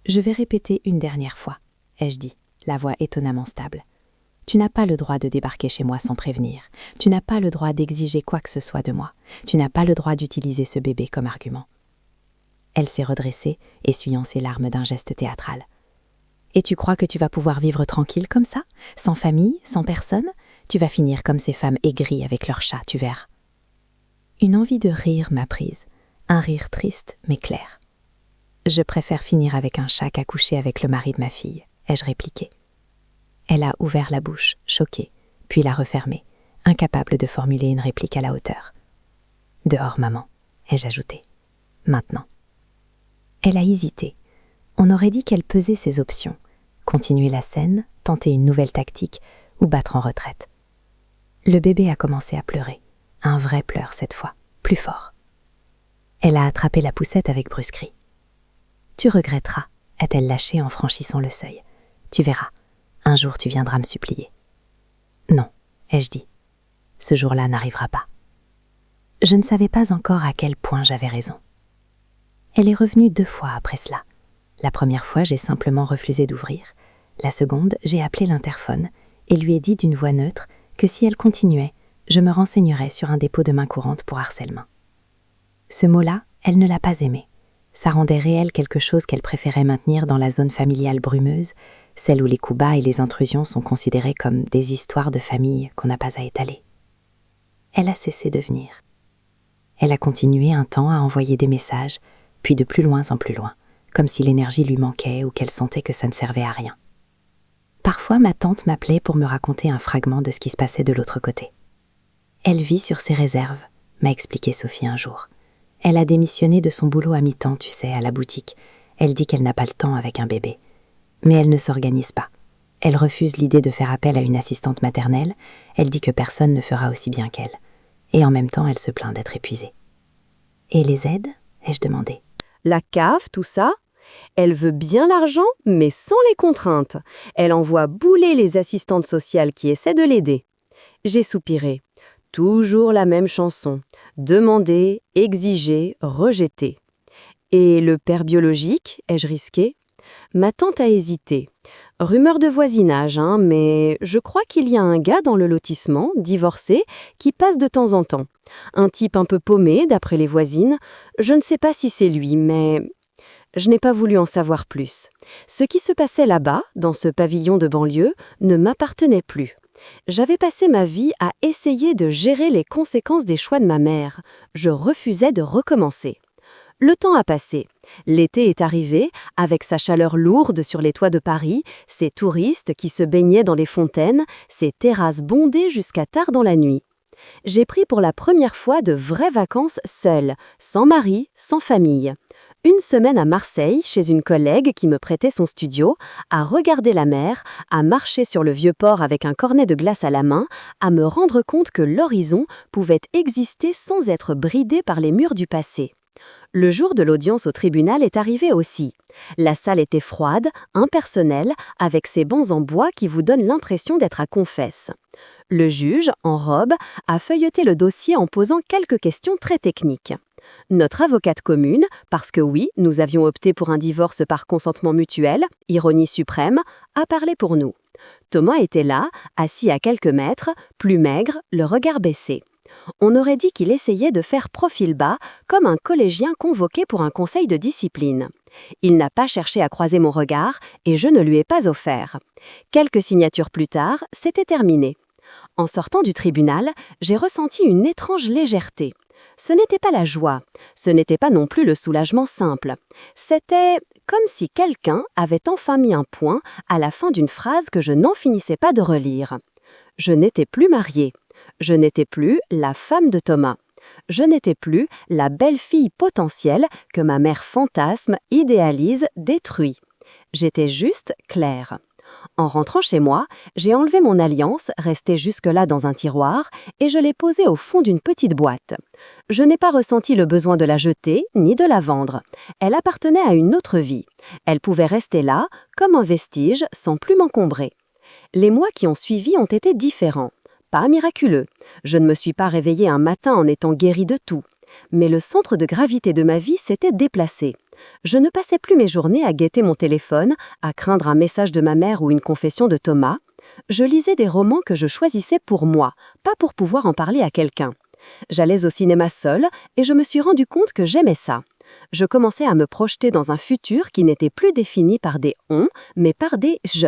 Je vais répéter une dernière fois, ai-je dit, la voix étonnamment stable. Tu n'as pas le droit de débarquer chez moi sans prévenir. Tu n'as pas le droit d'exiger quoi que ce soit de moi. Tu n'as pas le droit d'utiliser ce bébé comme argument. Elle s'est redressée, essuyant ses larmes d'un geste théâtral. Et tu crois que tu vas pouvoir vivre tranquille comme ça, sans famille, sans personne? Tu vas finir comme ces femmes aigries avec leurs chats, tu verras. Une envie de rire m'a prise, un rire triste mais clair. Je préfère finir avec un chat qu'à coucher avec le mari de ma fille, ai-je répliqué. Elle a ouvert la bouche, choquée, puis l'a refermée, incapable de formuler une réplique à la hauteur. Dehors, maman, ai-je ajouté. Maintenant. Elle a hésité. On aurait dit qu'elle pesait ses options. Continuer la scène, tenter une nouvelle tactique ou battre en retraite. Le bébé a commencé à pleurer. Un vrai pleur cette fois, plus fort. Elle a attrapé la poussette avec brusquerie. « Tu regretteras », a-t-elle lâché en franchissant le seuil. « Tu verras, un jour tu viendras me supplier. »« Non », ai-je dit. « Ce jour-là n'arrivera pas. » Je ne savais pas encore à quel point j'avais raison. Elle est revenue 2 fois après cela. La première fois, j'ai simplement refusé d'ouvrir. La seconde, j'ai appelé l'interphone et lui ai dit d'une voix neutre que si elle continuait, je me renseignerais sur un dépôt de main courante pour harcèlement. Ce mot-là, elle ne l'a pas aimé. Ça rendait réel quelque chose qu'elle préférait maintenir dans la zone familiale brumeuse, celle où les coups bas et les intrusions sont considérés comme des histoires de famille qu'on n'a pas à étaler. Elle a cessé de venir. Elle a continué un temps à envoyer des messages, puis de plus loin en plus loin, comme si l'énergie lui manquait ou qu'elle sentait que ça ne servait à rien. Parfois, ma tante m'appelait pour me raconter un fragment de ce qui se passait de l'autre côté. Elle vit sur ses réserves, m'a expliqué Sophie un jour. Elle a démissionné de son boulot à mi-temps, tu sais, à la boutique. Elle dit qu'elle n'a pas le temps avec un bébé. Mais elle ne s'organise pas. Elle refuse l'idée de faire appel à une assistante maternelle. Elle dit que personne ne fera aussi bien qu'elle. Et en même temps, elle se plaint d'être épuisée. « Et les aides ?» ai-je demandé. La CAF, tout ça? Elle veut bien l'argent, mais sans les contraintes. Elle envoie bouler les assistantes sociales qui essaient de l'aider. J'ai soupiré. Toujours la même chanson. Demander, exiger, rejeter. Et le père biologique, ai-je risqué? Ma tante a hésité. Rumeur de voisinage, mais je crois qu'il y a un gars dans le lotissement, divorcé, qui passe de temps en temps. Un type un peu paumé, d'après les voisines. Je ne sais pas si c'est lui, mais je n'ai pas voulu en savoir plus. Ce qui se passait là-bas, dans ce pavillon de banlieue, ne m'appartenait plus. J'avais passé ma vie à essayer de gérer les conséquences des choix de ma mère. Je refusais de recommencer. Le temps a passé. L'été est arrivé, avec sa chaleur lourde sur les toits de Paris, ses touristes qui se baignaient dans les fontaines, ses terrasses bondées jusqu'à tard dans la nuit. J'ai pris pour la première fois de vraies vacances seule, sans mari, sans famille. Une semaine à Marseille, chez une collègue qui me prêtait son studio, à regarder la mer, à marcher sur le vieux port avec un cornet de glace à la main, à me rendre compte que l'horizon pouvait exister sans être bridé par les murs du passé. Le jour de l'audience au tribunal est arrivé aussi. La salle était froide, impersonnelle, avec ses bancs en bois qui vous donnent l'impression d'être à confesse. Le juge, en robe, a feuilleté le dossier en posant quelques questions très techniques. Notre avocate commune, parce que oui, nous avions opté pour un divorce par consentement mutuel, ironie suprême, a parlé pour nous. Thomas était là, assis à quelques mètres, plus maigre, le regard baissé. On aurait dit qu'il essayait de faire profil bas, comme un collégien convoqué pour un conseil de discipline. Il n'a pas cherché à croiser mon regard et je ne lui ai pas offert. Quelques signatures plus tard, c'était terminé. En sortant du tribunal, j'ai ressenti une étrange légèreté. Ce n'était pas la joie, ce n'était pas non plus le soulagement simple. C'était comme si quelqu'un avait enfin mis un point à la fin d'une phrase que je n'en finissais pas de relire. Je n'étais plus mariée. Je n'étais plus la femme de Thomas. Je n'étais plus la belle-fille potentielle que ma mère fantasme, idéalise, détruit. J'étais juste Claire. En rentrant chez moi, j'ai enlevé mon alliance, restée jusque-là dans un tiroir, et je l'ai posée au fond d'une petite boîte. Je n'ai pas ressenti le besoin de la jeter, ni de la vendre. Elle appartenait à une autre vie. Elle pouvait rester là, comme un vestige, sans plus m'encombrer. Les mois qui ont suivi ont été différents. Pas miraculeux. Je ne me suis pas réveillée un matin en étant guérie de tout. Mais le centre de gravité de ma vie s'était déplacé. Je ne passais plus mes journées à guetter mon téléphone, à craindre un message de ma mère ou une confession de Thomas. Je lisais des romans que je choisissais pour moi, pas pour pouvoir en parler à quelqu'un. J'allais au cinéma seule et je me suis rendu compte que j'aimais ça. Je commençais à me projeter dans un futur qui n'était plus défini par des « on », mais par des « je ».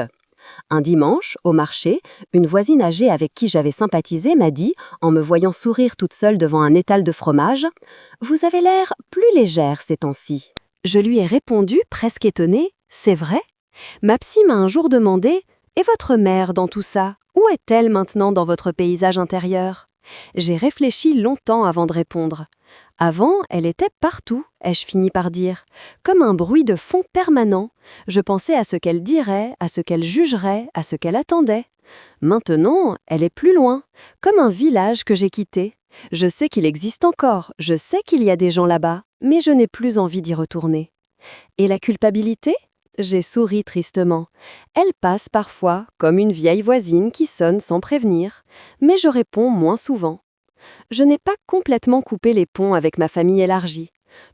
Un dimanche, au marché, une voisine âgée avec qui j'avais sympathisé m'a dit, en me voyant sourire toute seule devant un étal de fromage, « Vous avez l'air plus légère ces temps-ci. » Je lui ai répondu, presque étonnée, « C'est vrai ?» Ma psy m'a un jour demandé, « Et votre mère dans tout ça? Où est-elle maintenant dans votre paysage intérieur ?» J'ai réfléchi longtemps avant de répondre. Avant, elle était partout, ai-je fini par dire, comme un bruit de fond permanent. Je pensais à ce qu'elle dirait, à ce qu'elle jugerait, à ce qu'elle attendait. Maintenant, elle est plus loin, comme un village que j'ai quitté. Je sais qu'il existe encore, je sais qu'il y a des gens là-bas, mais je n'ai plus envie d'y retourner. Et la culpabilité ? J'ai souri tristement. Elle passe parfois, comme une vieille voisine qui sonne sans prévenir, mais je réponds moins souvent. Je n'ai pas complètement coupé les ponts avec ma famille élargie.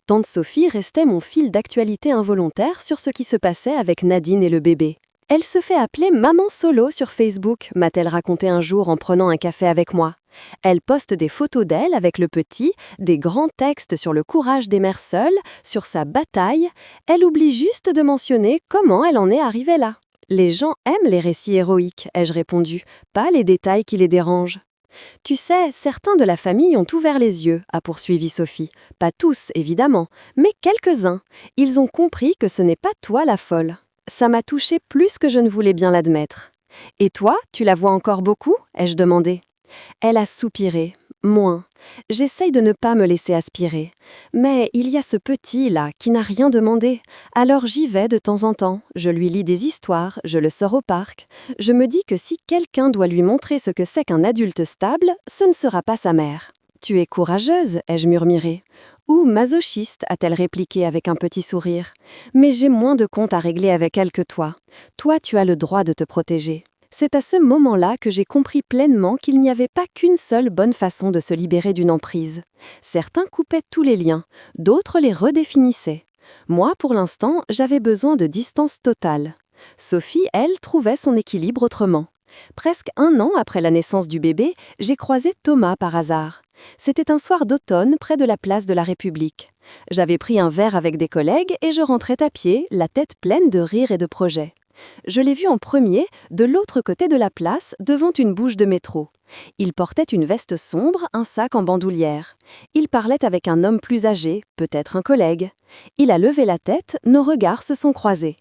Tante Sophie restait mon fil d'actualité involontaire sur ce qui se passait avec Nadine et le bébé. Elle se fait appeler Maman Solo sur Facebook, m'a-t-elle raconté un jour en prenant un café avec moi. Elle poste des photos d'elle avec le petit, des grands textes sur le courage des mères seules, sur sa bataille. Elle oublie juste de mentionner comment elle en est arrivée là. Les gens aiment les récits héroïques, ai-je répondu, pas les détails qui les dérangent. Tu sais, certains de la famille ont ouvert les yeux, a poursuivi Sophie. Pas tous, évidemment, mais quelques-uns. Ils ont compris que ce n'est pas toi la folle. Ça m'a touchée plus que je ne voulais bien l'admettre. Et toi, tu la vois encore beaucoup ? Ai-je demandé. Elle a soupiré. Moins. J'essaye de ne pas me laisser aspirer. Mais il y a ce petit-là qui n'a rien demandé. Alors j'y vais de temps en temps. Je lui lis des histoires, je le sors au parc. Je me dis que si quelqu'un doit lui montrer ce que c'est qu'un adulte stable, ce ne sera pas sa mère. « Tu es courageuse », ai-je murmuré. « Ou masochiste », a-t-elle répliqué avec un petit sourire. « Mais j'ai moins de comptes à régler avec elle que toi. Toi, tu as le droit de te protéger. » C'est à ce moment-là que j'ai compris pleinement qu'il n'y avait pas qu'une seule bonne façon de se libérer d'une emprise. Certains coupaient tous les liens, d'autres les redéfinissaient. Moi, pour l'instant, j'avais besoin de distance totale. Sophie, elle, trouvait son équilibre autrement. Presque 1 an après la naissance du bébé, j'ai croisé Thomas par hasard. C'était un soir d'automne près de la place de la République. J'avais pris un verre avec des collègues et je rentrais à pied, la tête pleine de rires et de projets. Je l'ai vu en premier, de l'autre côté de la place, devant une bouche de métro. Il portait une veste sombre, un sac en bandoulière. Il parlait avec un homme plus âgé, peut-être un collègue. Il a levé la tête, nos regards se sont croisés.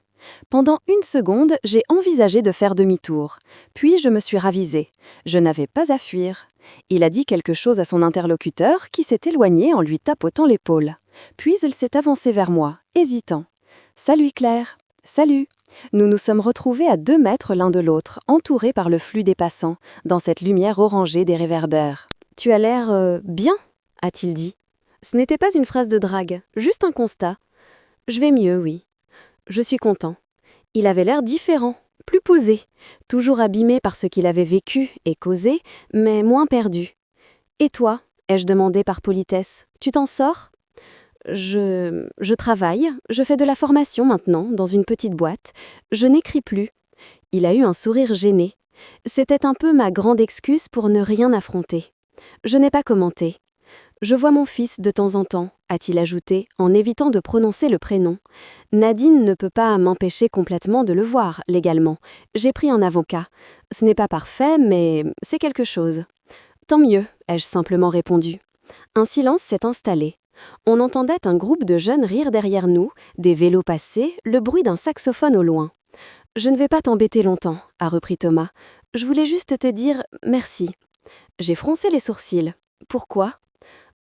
Pendant 1 seconde, j'ai envisagé de faire demi-tour. Puis je me suis ravisée. Je n'avais pas à fuir. Il a dit quelque chose à son interlocuteur qui s'est éloigné en lui tapotant l'épaule. Puis il s'est avancé vers moi, hésitant. « Salut Claire !»« Salut !» Nous nous sommes retrouvés à 2 mètres l'un de l'autre, entourés par le flux des passants, dans cette lumière orangée des réverbères. « Tu as l'air bien ?» a-t-il dit. Ce n'était pas une phrase de drague, juste un constat. « Je vais mieux, oui. » Je suis content. Il avait l'air différent, plus posé, toujours abîmé par ce qu'il avait vécu et causé, mais moins perdu. « Et toi ?» ai-je demandé par politesse. « Tu t'en sors ?» Je travaille, je fais de la formation maintenant, dans une petite boîte. Je n'écris plus. Il a eu un sourire gêné. C'était un peu ma grande excuse pour ne rien affronter. Je n'ai pas commenté. Je vois mon fils de temps en temps, a-t-il ajouté, en évitant de prononcer le prénom. Nadine ne peut pas m'empêcher complètement de le voir, légalement. J'ai pris un avocat. Ce n'est pas parfait, mais c'est quelque chose. Tant mieux, ai-je simplement répondu. Un silence s'est installé. On entendait un groupe de jeunes rire derrière nous, des vélos passer, le bruit d'un saxophone au loin. « Je ne vais pas t'embêter longtemps », a repris Thomas. « Je voulais juste te dire merci. » J'ai froncé les sourcils. « Pourquoi ?»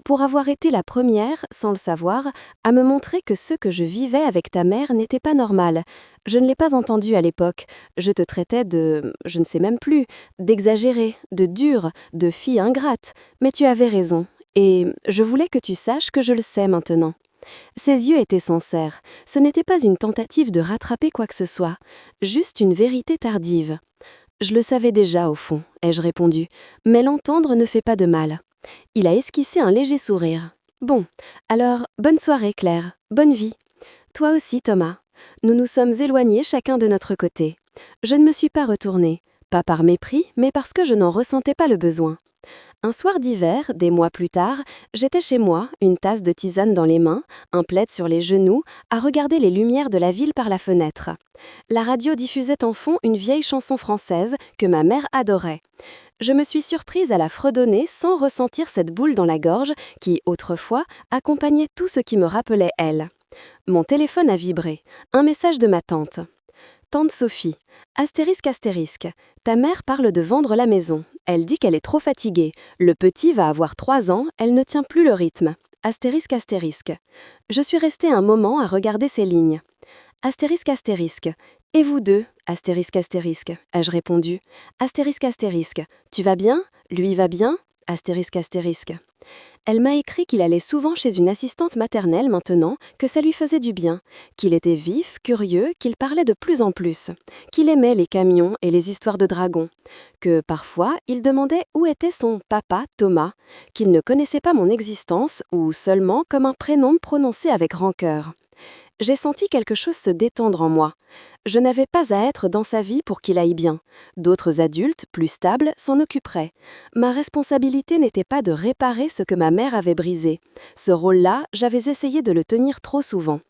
Pour avoir été la première, sans le savoir, à me montrer que ce que je vivais avec ta mère n'était pas normal. Je ne l'ai pas entendu à l'époque. Je te traitais je ne sais même plus, d'exagérée, de dure, de fille ingrate. Mais tu avais raison. Et je voulais que tu saches que je le sais maintenant. Ses yeux étaient sincères. Ce n'était pas une tentative de rattraper quoi que ce soit, juste une vérité tardive. Je le savais déjà au fond, ai-je répondu, mais l'entendre ne fait pas de mal. Il a esquissé un léger sourire. Bon, alors, bonne soirée Claire, bonne vie. Toi aussi Thomas. Nous nous sommes éloignés chacun de notre côté. Je ne me suis pas retournée, pas par mépris, mais parce que je n'en ressentais pas le besoin. Un soir d'hiver, des mois plus tard, j'étais chez moi, une tasse de tisane dans les mains, un plaid sur les genoux, à regarder les lumières de la ville par la fenêtre. La radio diffusait en fond une vieille chanson française que ma mère adorait. Je me suis surprise à la fredonner sans ressentir cette boule dans la gorge qui, autrefois, accompagnait tout ce qui me rappelait elle. Mon téléphone a vibré. Un message de ma tante. Tante Sophie, astérisque astérisque, ta mère parle de vendre la maison. Elle dit qu'elle est trop fatiguée. Le petit va avoir 3 ans, elle ne tient plus le rythme. Astérisque astérisque. Je suis restée un moment à regarder ces lignes. Astérisque astérisque. Et vous deux? Astérisque astérisque, ai-je répondu. Astérisque astérisque. Tu vas bien? Lui va bien? Astérisque astérisque. Elle m'a écrit qu'il allait souvent chez une assistante maternelle maintenant, que ça lui faisait du bien, qu'il était vif, curieux, qu'il parlait de plus en plus, qu'il aimait les camions et les histoires de dragons, que parfois il demandait où était son papa Thomas, qu'il ne connaissait pas mon existence ou seulement comme un prénom prononcé avec rancœur. J'ai senti quelque chose se détendre en moi. Je n'avais pas à être dans sa vie pour qu'il aille bien. D'autres adultes, plus stables, s'en occuperaient. Ma responsabilité n'était pas de réparer ce que ma mère avait brisé. Ce rôle-là, j'avais essayé de le tenir trop souvent.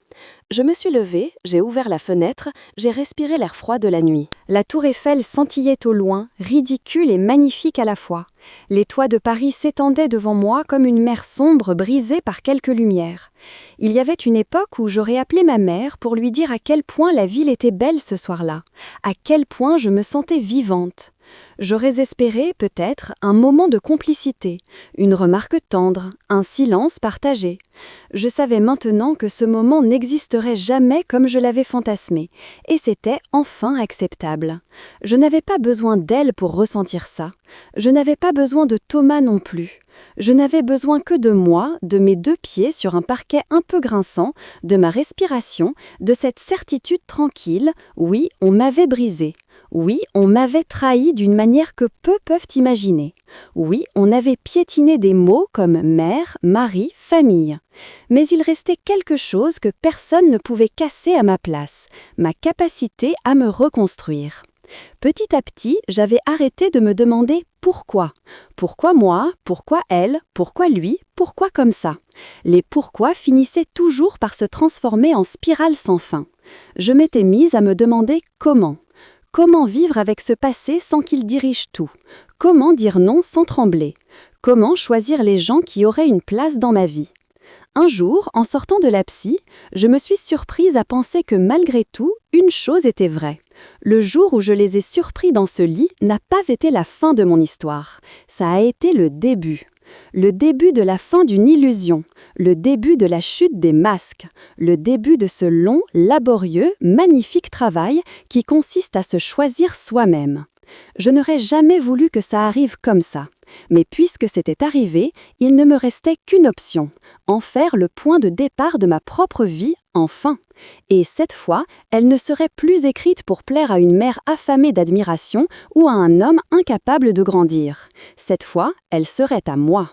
Je me suis levée, j'ai ouvert la fenêtre, j'ai respiré l'air froid de la nuit. La tour Eiffel scintillait au loin, ridicule et magnifique à la fois. Les toits de Paris s'étendaient devant moi comme une mer sombre brisée par quelques lumières. Il y avait une époque où j'aurais appelé ma mère pour lui dire à quel point la ville était belle ce soir-là, à quel point je me sentais vivante. J'aurais espéré, peut-être, un moment de complicité, une remarque tendre, un silence partagé. Je savais maintenant que ce moment n'existerait jamais comme je l'avais fantasmé, et c'était enfin acceptable. Je n'avais pas besoin d'elle pour ressentir ça. Je n'avais pas besoin de Thomas non plus. Je n'avais besoin que de moi, de mes 2 pieds sur un parquet un peu grinçant, de ma respiration, de cette certitude tranquille, oui, on m'avait brisé. Oui, on m'avait trahi d'une manière que peu peuvent imaginer. Oui, on avait piétiné des mots comme mère, mari, famille. Mais il restait quelque chose que personne ne pouvait casser à ma place, ma capacité à me reconstruire. Petit à petit, j'avais arrêté de me demander pourquoi. Pourquoi moi? Pourquoi elle? Pourquoi lui? Pourquoi comme ça? Les pourquoi finissaient toujours par se transformer en spirale sans fin. Je m'étais mise à me demander comment. Comment vivre avec ce passé sans qu'il dirige tout? Comment dire non sans trembler? Comment choisir les gens qui auraient une place dans ma vie? Un jour, en sortant de la psy, je me suis surprise à penser que malgré tout, une chose était vraie. Le jour où je les ai surpris dans ce lit n'a pas été la fin de mon histoire. Ça a été le début. Le début de la fin d'une illusion, le début de la chute des masques, le début de ce long, laborieux, magnifique travail qui consiste à se choisir soi-même. Je n'aurais jamais voulu que ça arrive comme ça. Mais puisque c'était arrivé, il ne me restait qu'une option, en faire le point de départ de ma propre vie, enfin. Et cette fois, elle ne serait plus écrite pour plaire à une mère affamée d'admiration ou à un homme incapable de grandir. Cette fois, elle serait à moi.